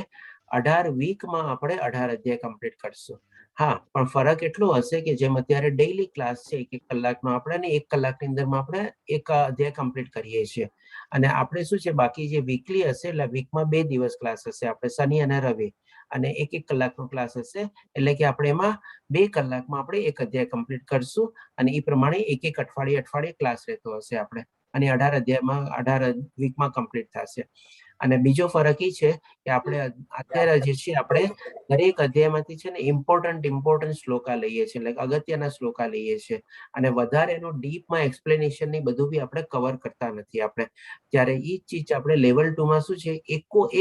18 વીકમાં આપણે 18 અધ્યાય કમ્પ્લીટ કરશું. હા, પણ ફરક એટલો હશે કે જેમ અત્યારે ડેઈલી ક્લાસ છે 1 કલાકનો, આપણે 1 કલાકની અંદરમાં આપણે એક અધ્યાય કમ્પ્લીટ કરીએ છીએ. અને આપણે શું છે બાકી જે વીકલી હશે એટલે વીકમાં 2 દિવસ ક્લાસ હશે, આપણે શનિ અને રવિ, અને 1 કલાકનો ક્લાસ હશે. એટલે કે આપણે એમાં 2 કલાકમાં આપણે 1 અધ્યાય કમ્પ્લીટ કરશું અને એ પ્રમાણે 1 અઠવાડિયે ક્લાસ રહેતો હશે આપણે. અને 18 અધ્યાયમાં 18 વીકમાં કમ્પ્લીટ થશે. અને બીજો ફરક એ છે કે આપણે અત્યારે જે છે આપણે દરેક અધ્યાયમાંથી છે ને ઇમ્પોર્ટન્ટ શ્લોકા લઈએ છીએ, એટલે અગત્યના શ્લોકા લઈએ છીએ. અને વધારે એનો ડીપમાં એક્સપ્લેનેશન ની બધું બી આપણે કવર કરતા નથી આપણે. ત્યારે એ ચીજ આપણે લેવલ 2 માં શું છે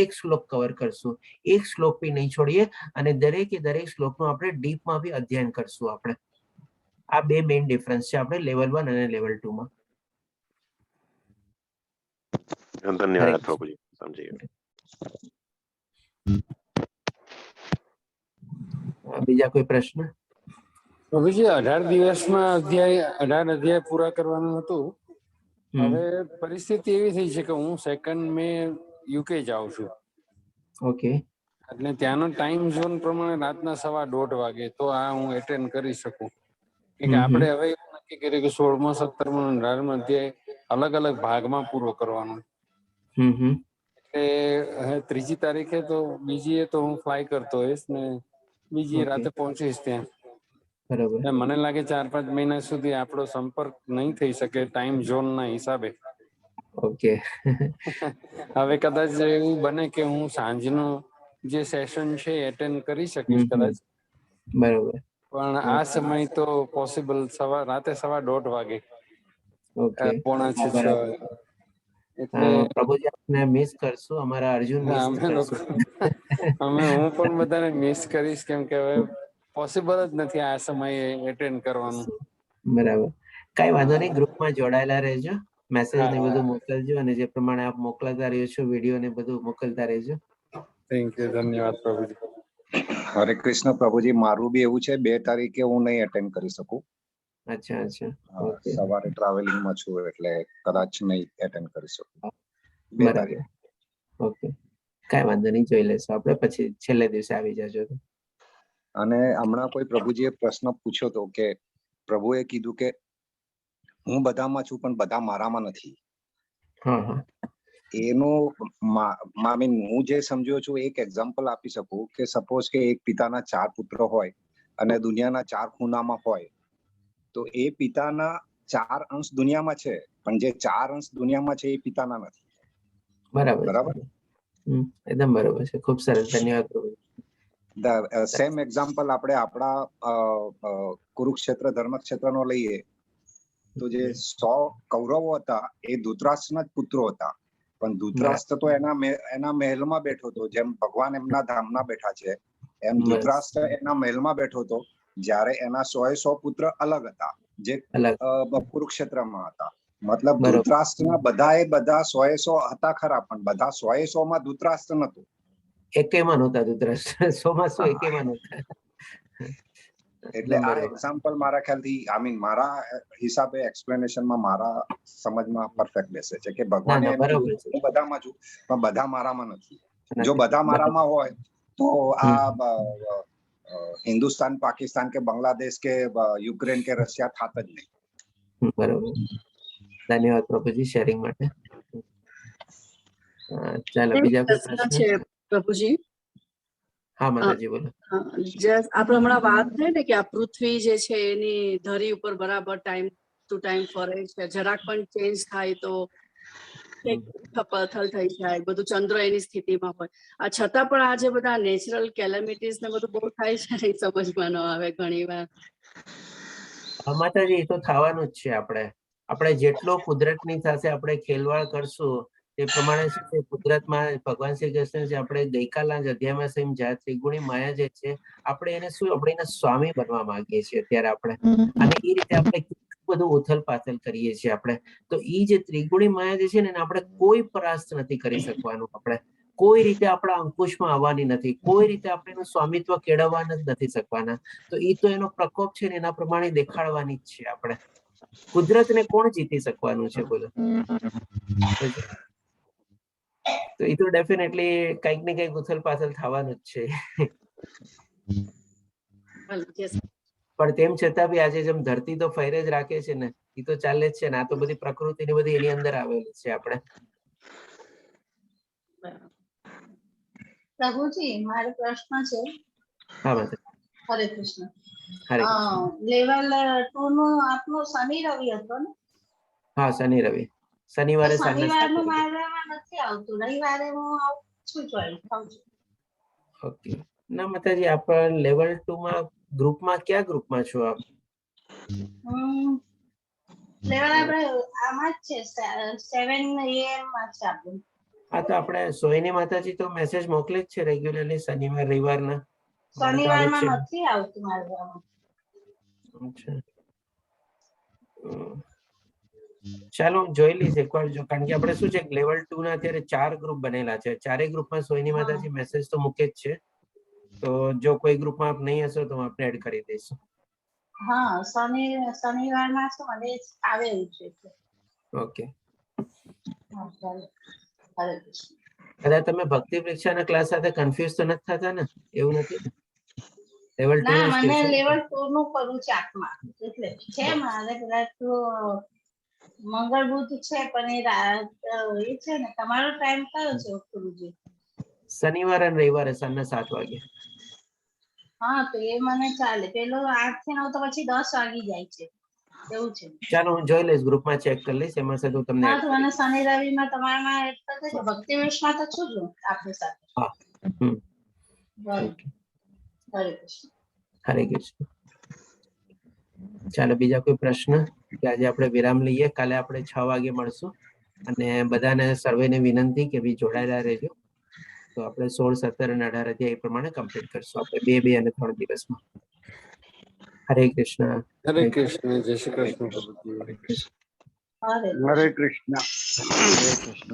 એક શ્લોક કવર કરશું, એક શ્લોક બી નહીં છોડીએ અને દરેકે દરેક શ્લોકનું આપણે ડીપમાં બી અધ્યયન કરશું આપણે. આ 2 મેઇન ડિફરન્સ છે આપણે લેવલ 1 અને લેવલ 2 માં. ધન્યવાદ પ્રભુજી, સમજી ગયો. બીજા કોઈ પ્રશ્ન? પ્રભુજી 18 દિવસમાં 18 અધ્યાય પૂરા કરવાનું હતું. હવે પરિસ્થિતિ એવી થઈ છે કે હું 2 મે UK જાઉં છું. ઓકે. એટલે ત્યાંનો ટાઈમ ઝોન પ્રમાણે રાતના 1:15 વાગે તો આ હું એટેન્ડ કરી શકું. કે આપણે હવે એવું નક્કી કર્યું કે 16મો 17મો 18મો અધ્યાય અલગ અલગ ભાગમાં પૂરો કરવાનો. એટલે 3જી તારીખે તો બીજી તો હું ફ્લાય કરતો હોઈશ ને બીજી રાતે પહોંચીશ ત્યાં. બરાબર. મને લાગે 4-5 મહિના સુધી આપણો સંપર્ક નહીં થઈ શકે ટાઈમ ઝોન ના હિસાબે. ઓકે. હવે કદાચ એવું બને કે હું સાંજનો જે સેશન છે એટેન્ડ કરી શકીશ કદાચ. બરાબર. પણ આ સમય તો પોસિબલ રાતે 1:15 વાગે. ઓકે. 5:45. એટલે પ્રભુજી આપને મિસ કરશું, અમારા અર્જુન મિસ કરશું. હું પણ બધાને મિસ કરીશ કેમ કે હવે પોસિબલ જ નથી આ સમયે એટેન્ડ કરવાનું. બરાબર, કઈ વાંધો નહીં. ગ્રુપમાં જોડાયેલા રહેજો, મેસેજ ને બધું મોકલજો અને જે પ્રમાણે આપ મોકલતા રહ્યો છો વિડીયો ને બધું મોકલતા રહેજો. થેન્ક યુ, ધન્યવાદ પ્રભુજી. હરે કૃષ્ણ પ્રભુજી, મારું બી એવું છે 2 તારીખે હું નહીં એટેન્ડ કરી શકું. અચ્છા. ઓકે. સવારે ટ્રાવેલિંગમાં છું એટલે કદાચ નહીં એટેન્ડ કરી શકું 2 તારીખે. ઓકે, કઈ વાંધો નહીં, જોઈ લેશું આપણે, પછી છેલ્લે દિવસે આવી જજો. અને હમણાં કોઈ પ્રભુજીએ પ્રશ્ન પૂછ્યો હતો કે પ્રભુએ કીધું કે હું બધામાં છું પણ બધા મારામાં નથી. એનું હું જે સમજ્યો છું એક એક્ઝામ્પલ આપી શકું કે સપોઝ કે એક પિતાના 4 પુત્ર હોય અને દુનિયાના 4 ખૂણામાં હોય, તો એ પિતાના 4 અંશ દુનિયામાં છે પણ જે 4 અંશ દુનિયામાં છે એ પિતાના નથી. બરાબર. એકદમ બરાબર છે, ખૂબ સરસ, ધન્યવાદ. સેમ એક્ઝામ્પલ આપણે આપણા કુરુક્ષેત્ર ધર્મક્ષેત્રનો લઈએ તો જે 100 કૌરવો હતા એ ધૃતરાષ્ટ્રના જ પુત્રો હતા. પણ ધૃતરાષ્ટ્ર તો એના મહેલમાં બેઠો હતો, જેમ ભગવાન એમના ધામમાં બેઠા છે એમ ધૃતરાષ્ટ્ર એના મહેલમાં બેઠો હતો. જ્યારે એના 100 પુત્ર અલગ હતા જે કુરુક્ષેત્રમાં હતા. મતલબ ધૃતરાષ્ટ્રના બધા 100 હતા ખરા, પણ બધા 100 માં ધૃતરાષ્ટ્ર નતું. એકેમાં નહોતા ધૃતરાષ્ટ્ર, 100 માં 100 એકેમાં નહોતા. એટલે આ એક્ઝામ્પલ મારા ખ્યાલથી મારા હિસાબે એક્સપ્લેનેશનમાં મારા સમજમાં પરફેક્ટ બેસે છે કે ભગવાને હું બધામાં છું પણ બધા મારામાં નથી. જો બધા મારામાં હોય તો આ હિન્દુસ્તાન, પાકિસ્તાન કે બાંગ્લાદેશ કે યુક્રેન કે રશિયા થાત જ નહીં. બરોબર, ધન્યવાદ પ્રભુજી શેરિંગ માટે. ચાલો બીજા કોઈ પ્રશ્ન છે પ્રભુજી? હા માતાજી બોલો. આપણે હમણાં વાત થઈ ને કે આ પૃથ્વી જે છે એની ધરી ઉપર બરાબર ટાઈમ ટુ ટાઈમ ફરે છે, જરાક પણ ચેન્જ થાય તો પથલ થઈ જાય, બધું ચંદ્ર એની સ્થિતિમાં હોય, આ છતાં પણ આ જે બધા નેચરલ કેલેમિટીઝ ને બધું બહુ થાય છે ને, એ સમજમાં ન આવે ઘણી વાર. માતાજી એ તો થવાનું જ છે. આપણે જેટલો કુદરતની સાથે આપણે ખેલવાડ કરશું તે પ્રમાણે શું છે, કુદરતમાં ભગવાન શ્રી કૃષ્ણ જે આપણે ગઈકાલના જ અધ્યાયમાં સમજ્યા ત્રિગુણી માયા જે છે, આપણે એને શું આપણે એના સ્વામી બનવા માંગીએ છીએ અત્યારે આપણે, અને એ રીતે આપણે બધું ઉથલ પાથલ કરીએ છીએ આપણે. તો એ જે ત્રિગુણી માયા જે છે ને એને આપણે કોઈ પરાસ્ત નથી કરી શકવાનું. આપણે કોઈ રીતે આપણા અંકુશમાં આવવાની નથી, કોઈ રીતે આપણે એનું સ્વામિત્વ કેળવવાના જ નથી શકવાના. તો એ તો એનો પ્રકોપ છે ને એના પ્રમાણે દેખાડવાની જ છે આપણે. કુદરતને કોણ જીતી શકવાનું છે બોલો? તો એ તો ડેફિનેટલી કંઈક ને કંઈક ઉથલ પાથલ થવાનું જ છે. પણ તેમ છતાં બી આજે જેમ ધરતી તો ફેરે જ રાખે છે ને, એ તો ચાલે જ છે ને. આ તો બધી પ્રકૃતિની બધી એની અંદર આવેલી છે આપણે. પ્રભુજી, મારો પ્રશ્ન છે. હા માતા. હરે કૃષ્ણ. હરે કૃષ્ણ. લેવલ 2 નું આપનું શનિ રવિ હતો ને? હા, શનિ રવિ. શનિવારે શનિવારનું મારામાં નથી આવતું, રવિવારે હું આવું છું, જોઈન થાઉં છું. ઓકે. ના માતાજી, આપણ લેવલ 2 માં ગ્રુપમાં કયા ગ્રુપમાં છો આપ? લેવલ આપણે આમાં જ છે, 7 AM માં છે આપણું. હા, તો આપણે સોહિની માતાજી તો મેસેજ મોકલે જ છે રેગ્યુલરલી શનિવાર રવિવારના. શનિવારમાં નથી આવતું મારામાં. અચ્છા. ચાલો હું જોઈ લઈશ એકવાર, જો કારણ કે આપણે શું છે લેવલ 2 ના અત્યારે 4 ગ્રુપ બનેલા છે. ચારેય ગ્રુપમાં સોહિની માતાજી મેસેજ તો મૂકે જ છે. તો જો કોઈ ગ્રુપમાં આપ નહીં હશો તો હું આપને એડ કરી દઈશું. હા, શનિવારમાં શું મને આવે એવું છે. ઓકે. હરે કૃષ્ણ. કદાચ તમે ભક્તિ પરીક્ષાના ક્લાસ સાથે કન્ફ્યુઝ તો નથી થતા ને? એવું નથી ને? લેવલ 2 ના, ના મને લેવલ 2 નું કરું છે આત્મા, એટલે છે મારે કદાચ મંગળ બુધ છે, પણ એ રાત એ છે ને. તમારો ટાઈમ કયો છે ગુરુજી? શનિવાર અને રવિવારે સાંજના 7 વાગે. હા, તો એ મને ચાલે. પેલો 8 થી 9 તો પછી 10 વાગી જાય છે, એવું છે. ચાલો હું જોઈ લઈશ, ગ્રુપમાં ચેક કરી લઈશ, એમાં સાથે હું તમને હા, એડ તો કરી મને દઈશ. શનિ રવિ માં તમારામાં એડ કરી દેજો. ભક્તિ વિશમાં તો છું જ આપની સાથે. હા. હરે કૃષ્ણ. હરે કૃષ્ણ. ચાલો, બીજા કોઈ પ્રશ્ન? કે આજે આપણે વિરામ લઈએ, કાલે આપણે 6 વાગે મળશું. અને બધાને સર્વેને વિનંતી કે ભી જોડાયેલા રહેજો. તો આપણે 16, 17 અને 18 અધ્યાય એ પ્રમાણે કમ્પ્લીટ કરશું આપણે 2 અને 3 દિવસમાં. હરે કૃષ્ણ. હરે કૃષ્ણ. જય શ્રી કૃષ્ણ. હરે હરે કૃષ્ણ. હરે કૃષ્ણ.